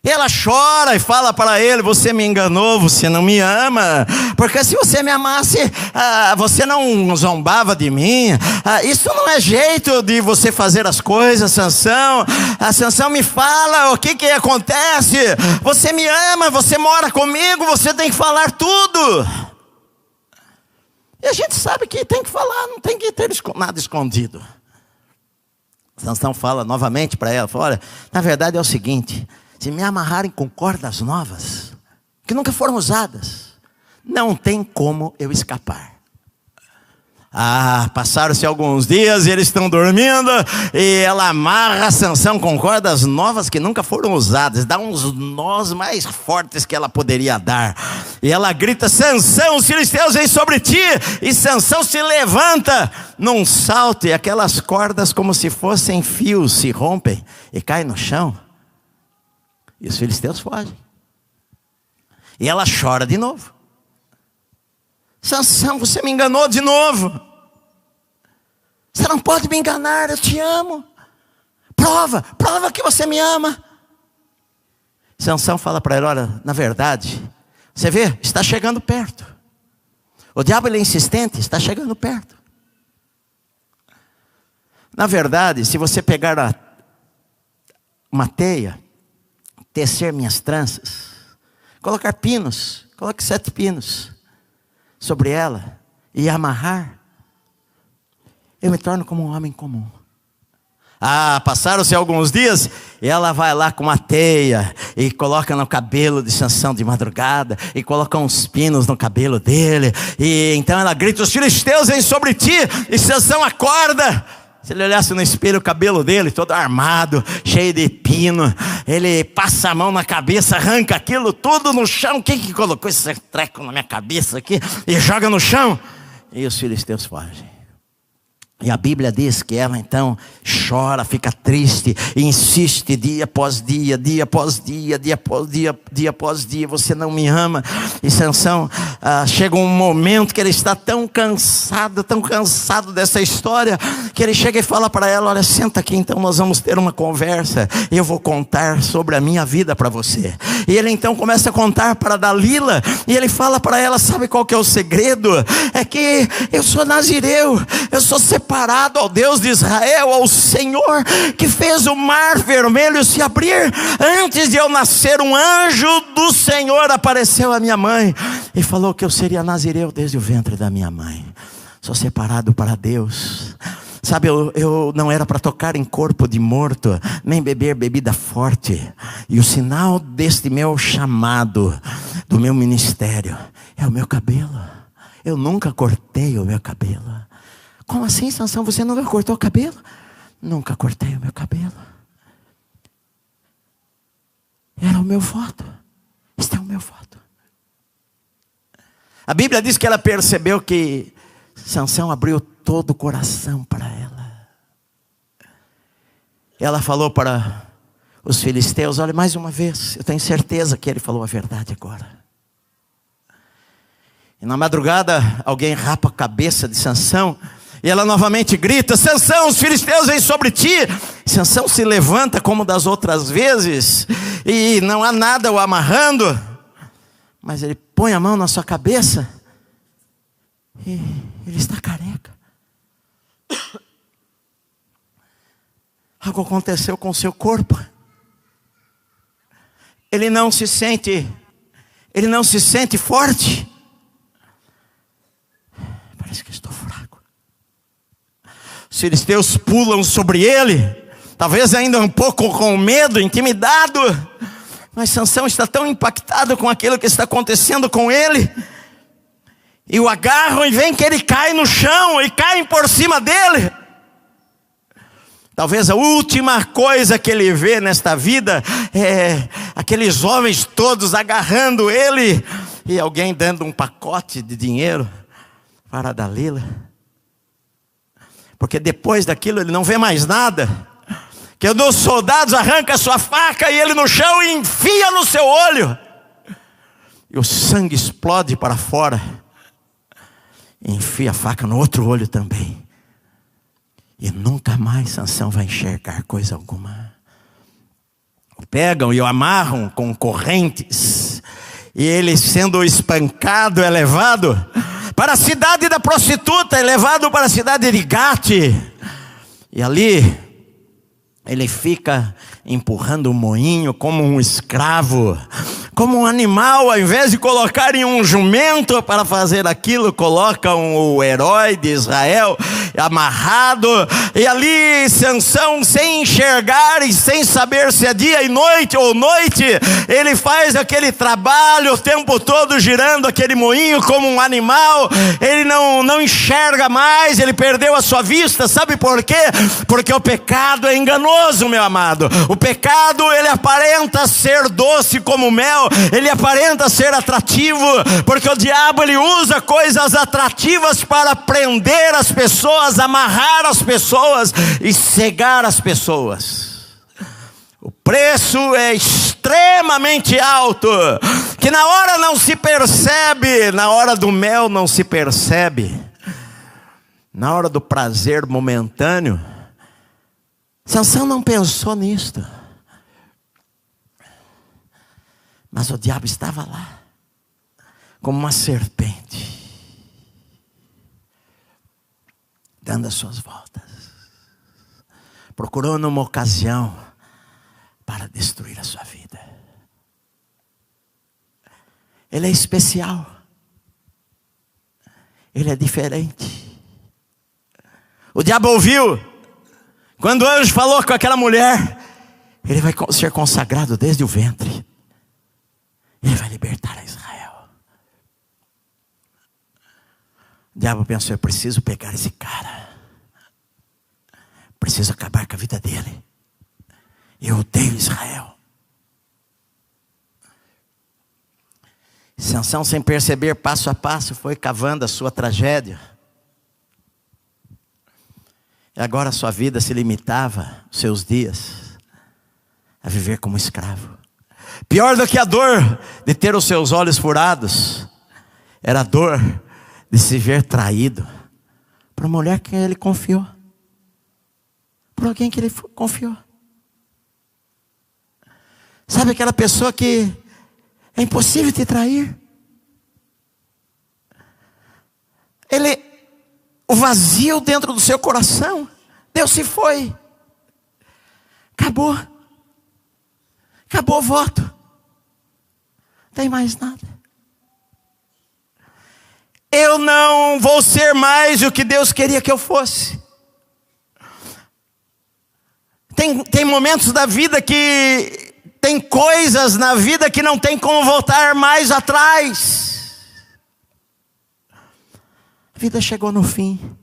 Ela chora e fala para ele: você me enganou, você não me ama. Porque se você me amasse, você não zombava de mim. Isso não é jeito de você fazer as coisas, Sansão. Sansão, me fala o que acontece. Você me ama, você mora comigo, você tem que falar tudo. E a gente sabe que tem que falar, não tem que ter nada escondido. Sansão fala novamente para ela: olha, na verdade é o seguinte, se me amarrarem com cordas novas, que nunca foram usadas, não tem como eu escapar. Passaram-se alguns dias e eles estão dormindo, e ela amarra Sansão com cordas novas que nunca foram usadas, dá uns nós mais fortes que ela poderia dar, e ela grita: Sansão, os filisteus vêm sobre ti. E Sansão se levanta num salto, e aquelas cordas, como se fossem fios, se rompem e caem no chão, e os filisteus fogem. E ela chora de novo: Sansão, você me enganou de novo. Você não pode me enganar, eu te amo. Prova que você me ama. Sansão fala para ela: olha, na verdade, você vê, está chegando perto. O diabo, ele é insistente, está chegando perto. Na verdade, se você pegar uma teia, tecer minhas tranças, colocar pinos, coloque 7 pinos sobre ela e amarrar, eu me torno como um homem comum. Passaram-se alguns dias, e ela vai lá com uma teia e coloca no cabelo de Sansão de madrugada, e coloca uns pinos no cabelo dele, e então ela grita: os filisteus vêm sobre ti. E Sansão acorda. Se ele olhasse no espelho, o cabelo dele todo armado, cheio de pino, ele passa a mão na cabeça, arranca aquilo tudo no chão. Quem que colocou esse treco na minha cabeça aqui? E joga no chão. E os filisteus fogem. E a Bíblia diz que ela então chora, fica triste, e insiste dia após dia, dia após dia, dia após dia, dia após dia: você não me ama. E Sansão, chega um momento que ele está tão cansado dessa história, que ele chega e fala para ela: olha, senta aqui, então nós vamos ter uma conversa, e eu vou contar sobre a minha vida para você. E ele então começa a contar para Dalila, e ele fala para ela: sabe qual que é o segredo? É que eu sou nazireu, eu sou separado ao Deus de Israel, ao Senhor que fez o mar vermelho se abrir. Antes de eu nascer, um anjo do Senhor apareceu à minha mãe e falou que eu seria nazireu desde o ventre da minha mãe. Sou separado para Deus. Sabe, eu não era para tocar em corpo de morto, nem beber bebida forte. E o sinal deste meu chamado, do meu ministério, é o meu cabelo. Eu nunca cortei o meu cabelo. Como assim, Sansão? Você nunca cortou o cabelo? Nunca cortei o meu cabelo. Era o meu voto. Este é o meu voto. A Bíblia diz que ela percebeu que Sansão abriu todo o coração para ela. Ela falou para os filisteus: olha, mais uma vez, eu tenho certeza que ele falou a verdade agora. E na madrugada, alguém rapa a cabeça de Sansão, e ela novamente grita: Sansão, os filisteus vêm sobre ti. Sansão se levanta como das outras vezes, e não há nada o amarrando, mas ele põe a mão na sua cabeça, e ele está careca. Algo aconteceu com o seu corpo. Ele não se sente forte. Parece que estou fraco. Os filisteus pulam sobre ele, talvez ainda um pouco com medo, intimidado, mas Sansão está tão impactado com aquilo que está acontecendo com ele, e o agarram, e vem que ele cai no chão, e caem por cima dele. Talvez a última coisa que ele vê nesta vida é aqueles homens todos agarrando ele, e alguém dando um pacote de dinheiro para Dalila. Porque depois daquilo ele não vê mais nada. Que um dos soldados arranca a sua faca e ele no chão e enfia no seu olho. E o sangue explode para fora. E enfia a faca no outro olho também. E nunca mais Sansão vai enxergar coisa alguma. O pegam e o amarram com correntes. E ele, sendo espancado, é levado para a cidade da prostituta, é levado para a cidade de Gate. E ali ele fica empurrando o moinho como um escravo, como um animal, ao invés de colocarem um jumento para fazer aquilo, colocam o herói de Israel amarrado, e ali Sansão, sem enxergar e sem saber se é dia e noite ou noite, ele faz aquele trabalho o tempo todo girando aquele moinho como um animal. Ele não enxerga mais, ele perdeu a sua vista. Sabe por quê? Porque o pecado é enganoso, meu amado. O pecado, ele aparenta ser doce como mel, ele aparenta ser atrativo, porque o diabo, ele usa coisas atrativas para prender as pessoas, amarrar as pessoas e cegar as pessoas. O preço é extremamente alto, que na hora não se percebe, na hora do mel não se percebe, na hora do prazer momentâneo. Sansão não pensou nisto, mas o diabo estava lá, como uma serpente, dando as suas voltas, procurando uma ocasião para destruir a sua vida. Ele é especial, ele é diferente. O diabo ouviu, quando o anjo falou com aquela mulher: ele vai ser consagrado desde o ventre, ele vai libertar a Israel. O diabo pensou: eu preciso pegar esse cara, preciso acabar com a vida dele. Eu odeio Israel. Sansão, sem perceber, passo a passo, foi cavando a sua tragédia. E agora a sua vida se limitava, os seus dias, a viver como escravo. Pior do que a dor de ter os seus olhos furados, era a dor de se ver traído por uma mulher que ele confiou, por alguém que ele confiou. Sabe aquela pessoa que é impossível te trair? O vazio dentro do seu coração, Deus se foi. Acabou o voto. Não tem mais nada. Eu não vou ser mais o que Deus queria que eu fosse. Tem momentos da vida que tem coisas na vida que não tem como voltar mais atrás. A vida chegou no fim.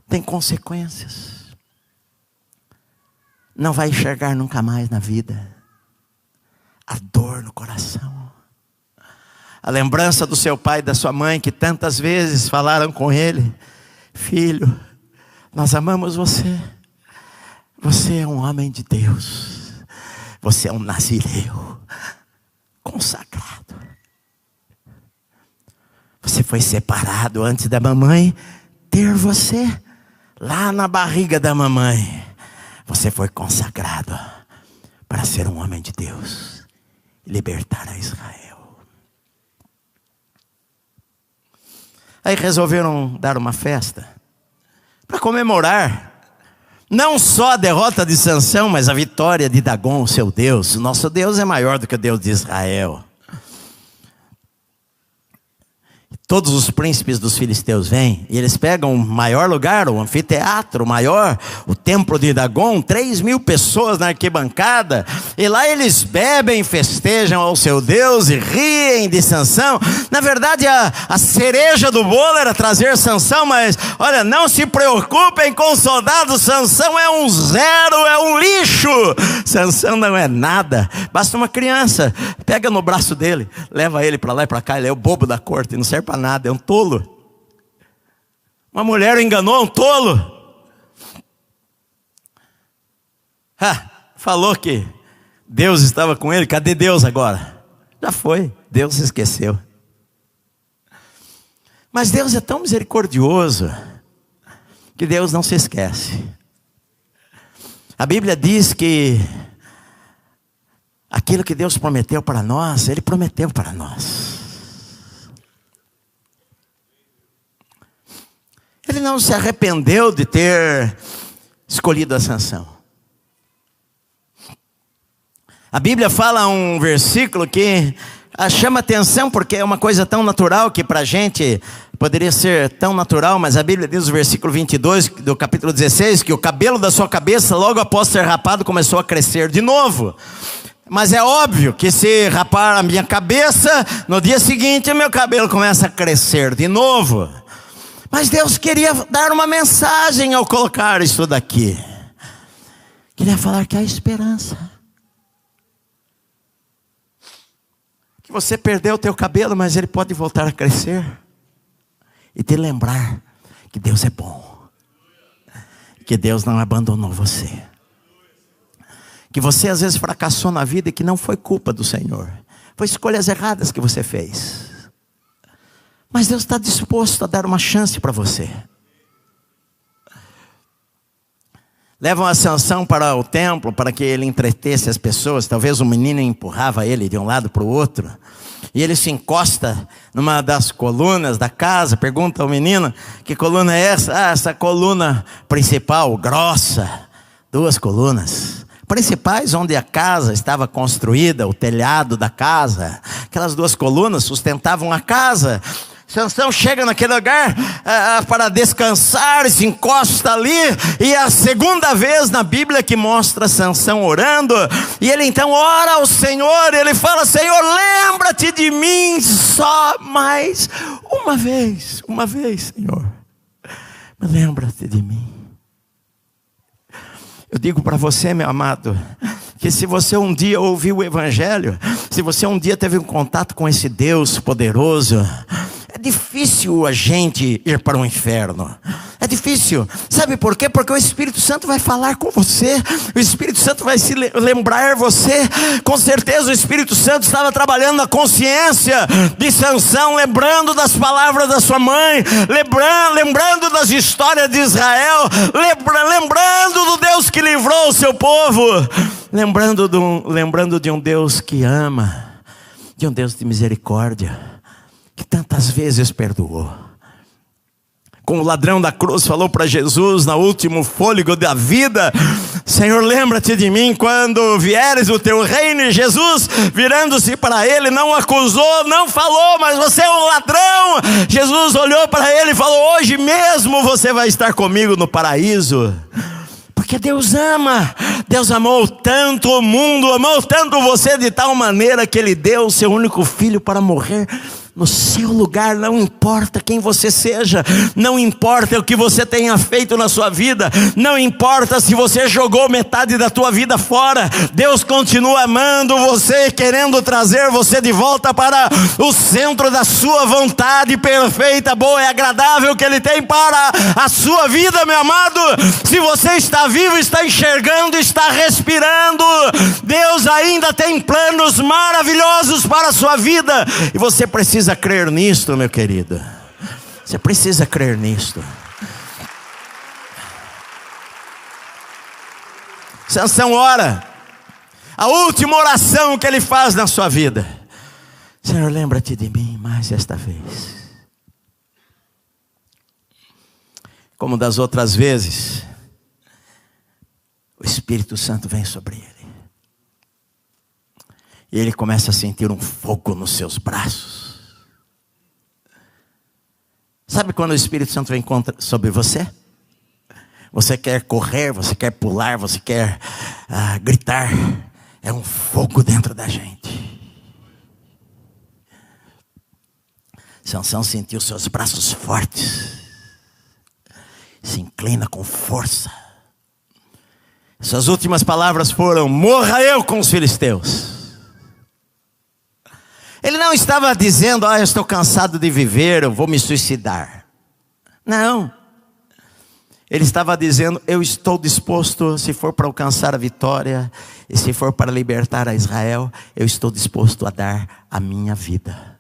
Tem consequências. Não vai enxergar nunca mais na vida. A dor no coração. A lembrança do seu pai e da sua mãe, que tantas vezes falaram com ele: filho, nós amamos você. Você é um homem de Deus. Você é um nazireu consagrado. Você foi separado antes da mamãe ter você. Lá na barriga da mamãe, você foi consagrado para ser um homem de Deus e libertar a Israel. Aí resolveram dar uma festa para comemorar não só a derrota de Sansão, mas a vitória de Dagom, seu Deus. Nosso Deus é maior do que o Deus de Israel. Todos os príncipes dos filisteus vêm, e eles pegam o maior lugar, o anfiteatro maior, o templo de Dagom, 3.000 pessoas na arquibancada, e lá eles bebem, festejam ao seu Deus e riem de Sansão. Na verdade, a cereja do bolo era trazer Sansão, mas olha, não se preocupem com o soldado, Sansão é um zero, é um lixo. Sansão não é nada. Basta uma criança, pega no braço dele, leva ele para lá e para cá, ele é o bobo da corte, não serve para nada, é um tolo. Uma mulher o enganou, é um tolo. Falou que Deus estava com ele. Cadê Deus agora? Já foi, Deus se esqueceu. Mas Deus é tão misericordioso que Deus não se esquece. A Bíblia diz que aquilo que Deus prometeu para nós, Ele prometeu para nós. Ele não se arrependeu de ter escolhido a Sansão. A Bíblia fala um versículo que chama atenção, porque é uma coisa tão natural que para a gente poderia ser tão natural, mas a Bíblia diz no versículo 22 do capítulo 16, que o cabelo da sua cabeça, logo após ser rapado, começou a crescer de novo. Mas é óbvio que se rapar a minha cabeça, no dia seguinte meu cabelo começa a crescer de novo. Mas Deus queria dar uma mensagem ao colocar isso daqui. Queria falar que há esperança. Que você perdeu o teu cabelo, mas ele pode voltar a crescer. E te lembrar que Deus é bom. Que Deus não abandonou você. Que você às vezes fracassou na vida e que não foi culpa do Senhor. Foi escolhas erradas que você fez. Mas Deus está disposto a dar uma chance para você. Levam a Sansão para o templo para que ele entretesse as pessoas. Talvez o menino empurrava ele de um lado para o outro. E ele se encosta numa das colunas da casa. Pergunta ao menino: que coluna é essa? Ah, essa coluna principal, grossa. 2 colunas principais onde a casa estava construída, o telhado da casa. Aquelas 2 colunas sustentavam a casa. Sansão chega naquele lugar para descansar, se encosta ali, e é a segunda vez na Bíblia que mostra Sansão orando, e ele então ora ao Senhor, ele fala: Senhor, lembra-te de mim só mais uma vez, Senhor, lembra-te de mim. Eu digo para você, meu amado, que se você um dia ouviu o Evangelho, se você um dia teve um contato com esse Deus poderoso, é difícil a gente ir para o inferno. É difícil. Sabe por quê? Porque o Espírito Santo vai falar com você. O Espírito Santo vai se lembrar você. Com certeza o Espírito Santo estava trabalhando na consciência de Sansão, lembrando das palavras da sua mãe, lembrando das histórias de Israel, lembrando do Deus que livrou o seu povo, lembrando de um Deus que ama, de um Deus de misericórdia, que tantas vezes perdoou. Como o ladrão da cruz falou para Jesus no último fôlego da vida: Senhor, lembra-te de mim quando vieres o teu reino. E Jesus, virando-se para ele, não o acusou, não falou: mas você é um ladrão. Jesus olhou para ele e falou: hoje mesmo você vai estar comigo no paraíso. Porque Deus ama. Deus amou tanto o mundo, amou tanto você de tal maneira que Ele deu o seu único filho para morrer no seu lugar. Não importa quem você seja, não importa o que você tenha feito na sua vida, não importa se você jogou metade da tua vida fora, Deus continua amando você, querendo trazer você de volta para o centro da sua vontade perfeita, boa e agradável que Ele tem para a sua vida, meu amado. Se você está vivo, está enxergando, está respirando, Deus ainda tem planos maravilhosos para a sua vida, e você precisa crer nisto, meu querido. Você precisa crer nisto. Sansão ora, a última oração que ele faz na sua vida: Senhor, lembra-te de mim mais esta vez. Como das outras vezes, o Espírito Santo vem sobre ele, e ele começa a sentir um fogo nos seus braços. Sabe quando o Espírito Santo vem sobre você? Você quer correr, você quer pular, você quer gritar. É um fogo dentro da gente. Sansão sentiu seus braços fortes, se inclina com força. Suas últimas palavras foram: morra eu com os filisteus. Ele não estava dizendo: eu estou cansado de viver, eu vou me suicidar. Não. Ele estava dizendo: eu estou disposto, se for para alcançar a vitória, e se for para libertar a Israel, eu estou disposto a dar a minha vida.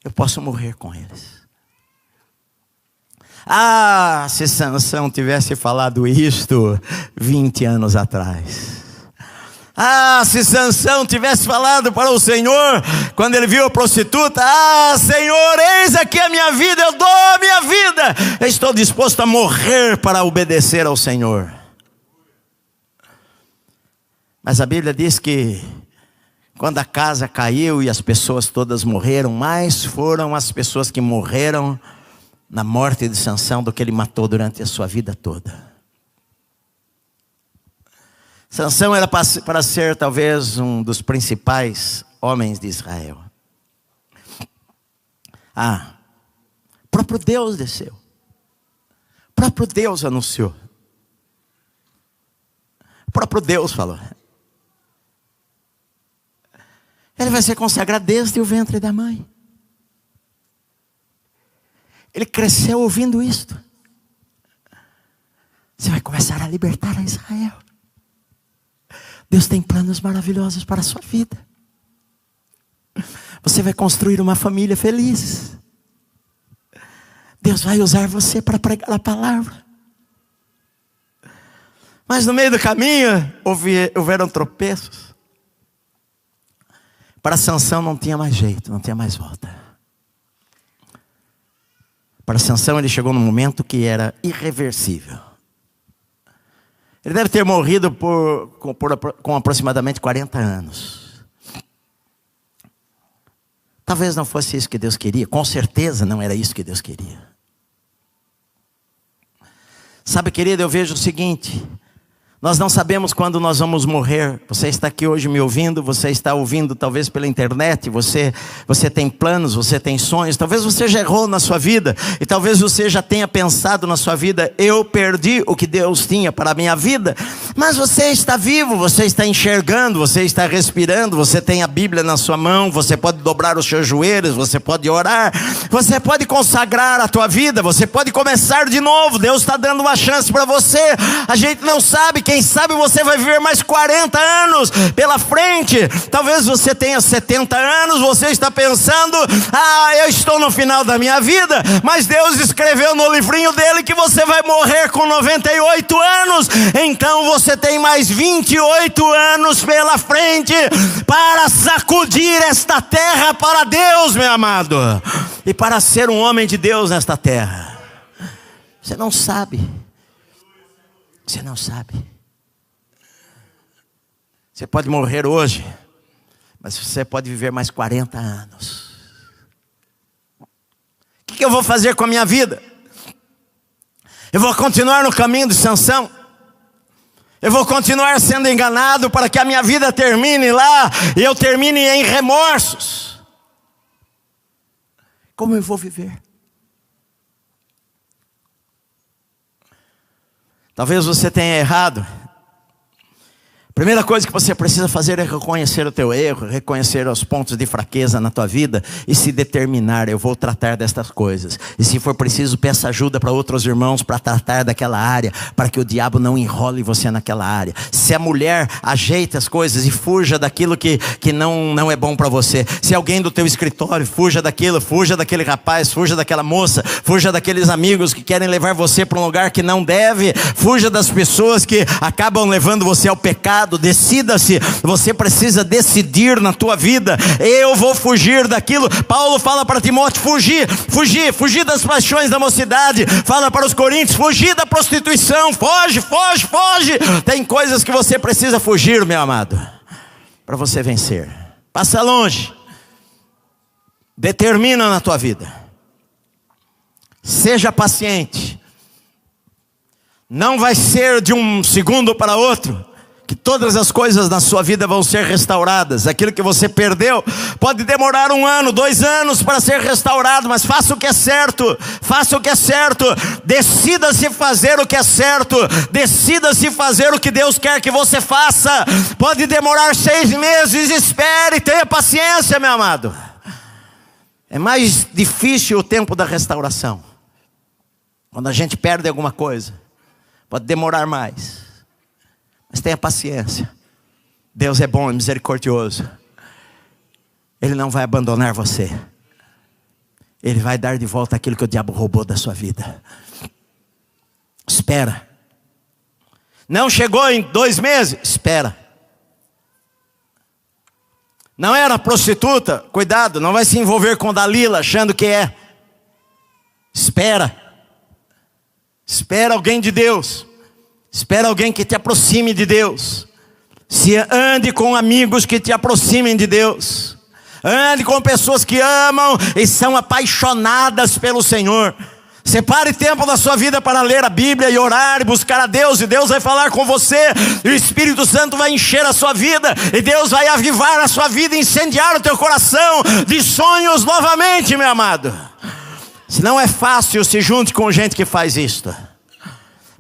Eu posso morrer com eles. Ah, se Sansão tivesse falado isto 20 anos atrás. Ah, se Sansão tivesse falado para o Senhor, quando ele viu a prostituta: ah, Senhor, eis aqui a minha vida, eu dou a minha vida, eu estou disposto a morrer para obedecer ao Senhor. Mas a Bíblia diz que quando a casa caiu e as pessoas todas morreram, mais foram as pessoas que morreram na morte de Sansão do que ele matou durante a sua vida toda. Sansão era para ser talvez um dos principais homens de Israel. O próprio Deus desceu. O próprio Deus anunciou. O próprio Deus falou. Ele vai ser consagrado desde o ventre da mãe. Ele cresceu ouvindo isto. Você vai começar a libertar a Israel. Deus tem planos maravilhosos para a sua vida. Você vai construir uma família feliz. Deus vai usar você para pregar a palavra. Mas no meio do caminho houveram tropeços. Para Sansão não tinha mais jeito, não tinha mais volta. Para Sansão ele chegou num momento que era irreversível. Ele deve ter morrido com aproximadamente 40 anos. Talvez não fosse isso que Deus queria. Com certeza não era isso que Deus queria. Sabe, querido, eu vejo o seguinte: nós não sabemos quando nós vamos morrer. Você está aqui hoje me ouvindo, você está ouvindo talvez pela internet, você tem planos, você tem sonhos, talvez você já errou na sua vida, e talvez você já tenha pensado na sua vida: eu perdi o que Deus tinha para a minha vida. Mas você está vivo, você está enxergando, você está respirando, você tem a Bíblia na sua mão, você pode dobrar os seus joelhos, você pode orar, você pode consagrar a tua vida, você pode começar de novo. Deus está dando uma chance para você. A gente não sabe, quem sabe você vai viver mais 40 anos pela frente. Talvez você tenha 70 anos, você está pensando: eu estou no final da minha vida. Mas Deus escreveu no livrinho dele que você vai morrer com 98 anos. Então você tem mais 28 anos pela frente para sacudir esta terra para Deus, meu amado, e para ser um homem de Deus nesta terra. Você não sabe. Você não sabe. Você pode morrer hoje, mas você pode viver mais 40 anos. O que eu vou fazer com a minha vida? Eu vou continuar no caminho de Sansão? Eu vou continuar sendo enganado para que a minha vida termine lá e eu termine em remorsos? Como eu vou viver? Talvez você tenha errado. Primeira coisa que você precisa fazer é reconhecer o teu erro, reconhecer os pontos de fraqueza na tua vida e se determinar: eu vou tratar destas coisas. E se for preciso, peça ajuda para outros irmãos para tratar daquela área, para que o diabo não enrole você naquela área. Se a mulher, ajeite as coisas e fuja daquilo que não é bom para você. Se alguém do teu escritório, fuja daquilo, fuja daquele rapaz, fuja daquela moça, fuja daqueles amigos que querem levar você para um lugar que não deve, fuja das pessoas que acabam levando você ao pecado. Decida-se, você precisa decidir na tua vida: eu vou fugir daquilo. Paulo fala para Timóteo: fugir das paixões da mocidade. Fala para os coríntios: fugir da prostituição. Foge. Tem coisas que você precisa fugir, meu amado, para você vencer. Passa longe. Determina na tua vida. Seja paciente. Não vai ser de um segundo para outro que todas as coisas na sua vida vão ser restauradas. Aquilo que você perdeu pode demorar 1 ano, 2 anos para ser restaurado, mas faça o que é certo. Faça o que é certo. Decida-se fazer o que é certo. Decida-se fazer o que Deus quer que você faça. Pode demorar 6 meses. Espere, tenha paciência, meu amado. É mais difícil o tempo da restauração. Quando a gente perde alguma coisa, pode demorar mais. Mas tenha paciência. Deus é bom e misericordioso. Ele não vai abandonar você. Ele vai dar de volta aquilo que o diabo roubou da sua vida. Espera. Não chegou em 2 meses? Espera. Não era prostituta? Cuidado, não vai se envolver com Dalila achando que é. Espera. Espera alguém de Deus. Espera alguém que te aproxime de Deus. Se ande com amigos que te aproximem de Deus. Ande com pessoas que amam e são apaixonadas pelo Senhor. Separe tempo da sua vida para ler a Bíblia e orar e buscar a Deus. E Deus vai falar com você. E o Espírito Santo vai encher a sua vida. E Deus vai avivar a sua vida, incendiar o teu coração de sonhos novamente, meu amado. Se não é fácil, se junte com gente que faz isto.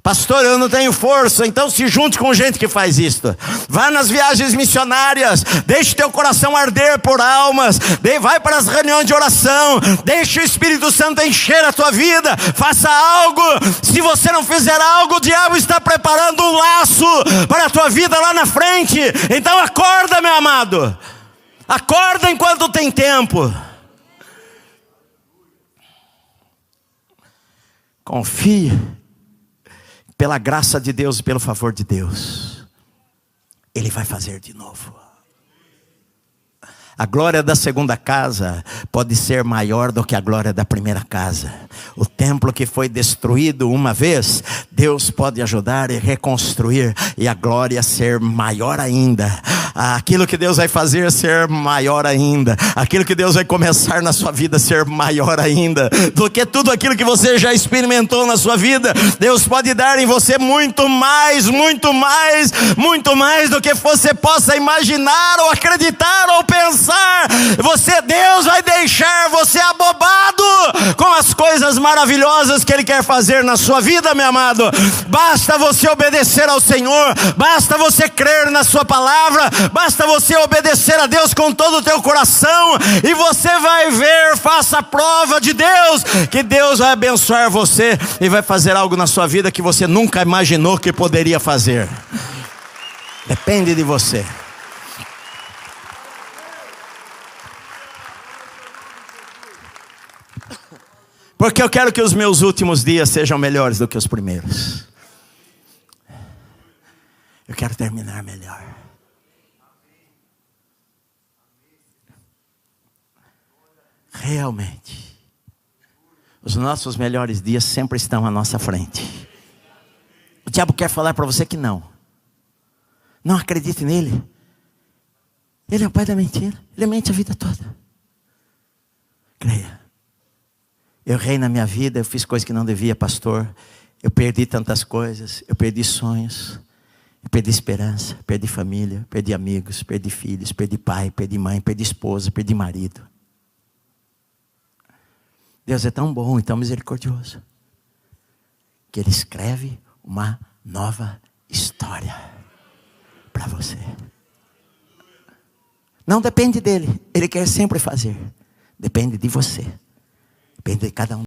Pastor, eu não tenho força, então se junte com gente que faz isto. Vá nas viagens missionárias, deixe teu coração arder por almas, vai para as reuniões de oração, deixe o Espírito Santo encher a tua vida, faça algo. Se você não fizer algo, o diabo está preparando um laço para a tua vida lá na frente. Então acorda, meu amado, acorda enquanto tem tempo. Confie. Pela graça de Deus e pelo favor de Deus, Ele vai fazer de novo. A glória da segunda casa pode ser maior do que a glória da primeira casa. O templo que foi destruído uma vez, Deus pode ajudar e reconstruir, e a glória ser maior ainda. Aquilo que Deus vai fazer ser maior ainda. Aquilo que Deus vai começar na sua vida ser maior ainda do que tudo aquilo que você já experimentou na sua vida. Deus pode dar em você muito mais, muito mais, muito mais do que você possa imaginar ou acreditar ou pensar. Deus vai deixar você abobado com as coisas maravilhosas que Ele quer fazer na sua vida, meu amado. Basta você obedecer ao Senhor, basta você crer na sua palavra, basta você obedecer a Deus com todo o teu coração, e você vai ver, faça a prova de Deus, que Deus vai abençoar você e vai fazer algo na sua vida que você nunca imaginou que poderia fazer. Depende de você. Porque eu quero que os meus últimos dias sejam melhores do que os primeiros. Eu quero terminar melhor. Realmente, os nossos melhores dias sempre estão à nossa frente. O diabo quer falar para você que não. Não acredite nele. Ele é o pai da mentira. Ele mente a vida toda. Creia. Eu errei na minha vida, eu fiz coisas que não devia, pastor. Eu perdi tantas coisas, eu perdi sonhos, eu perdi esperança, perdi família, perdi amigos, perdi filhos, perdi pai, perdi mãe, perdi esposa, perdi marido. Deus é tão bom e tão misericordioso que Ele escreve uma nova história para você. Não depende dele, Ele quer sempre fazer. Depende de você. Depende de cada um.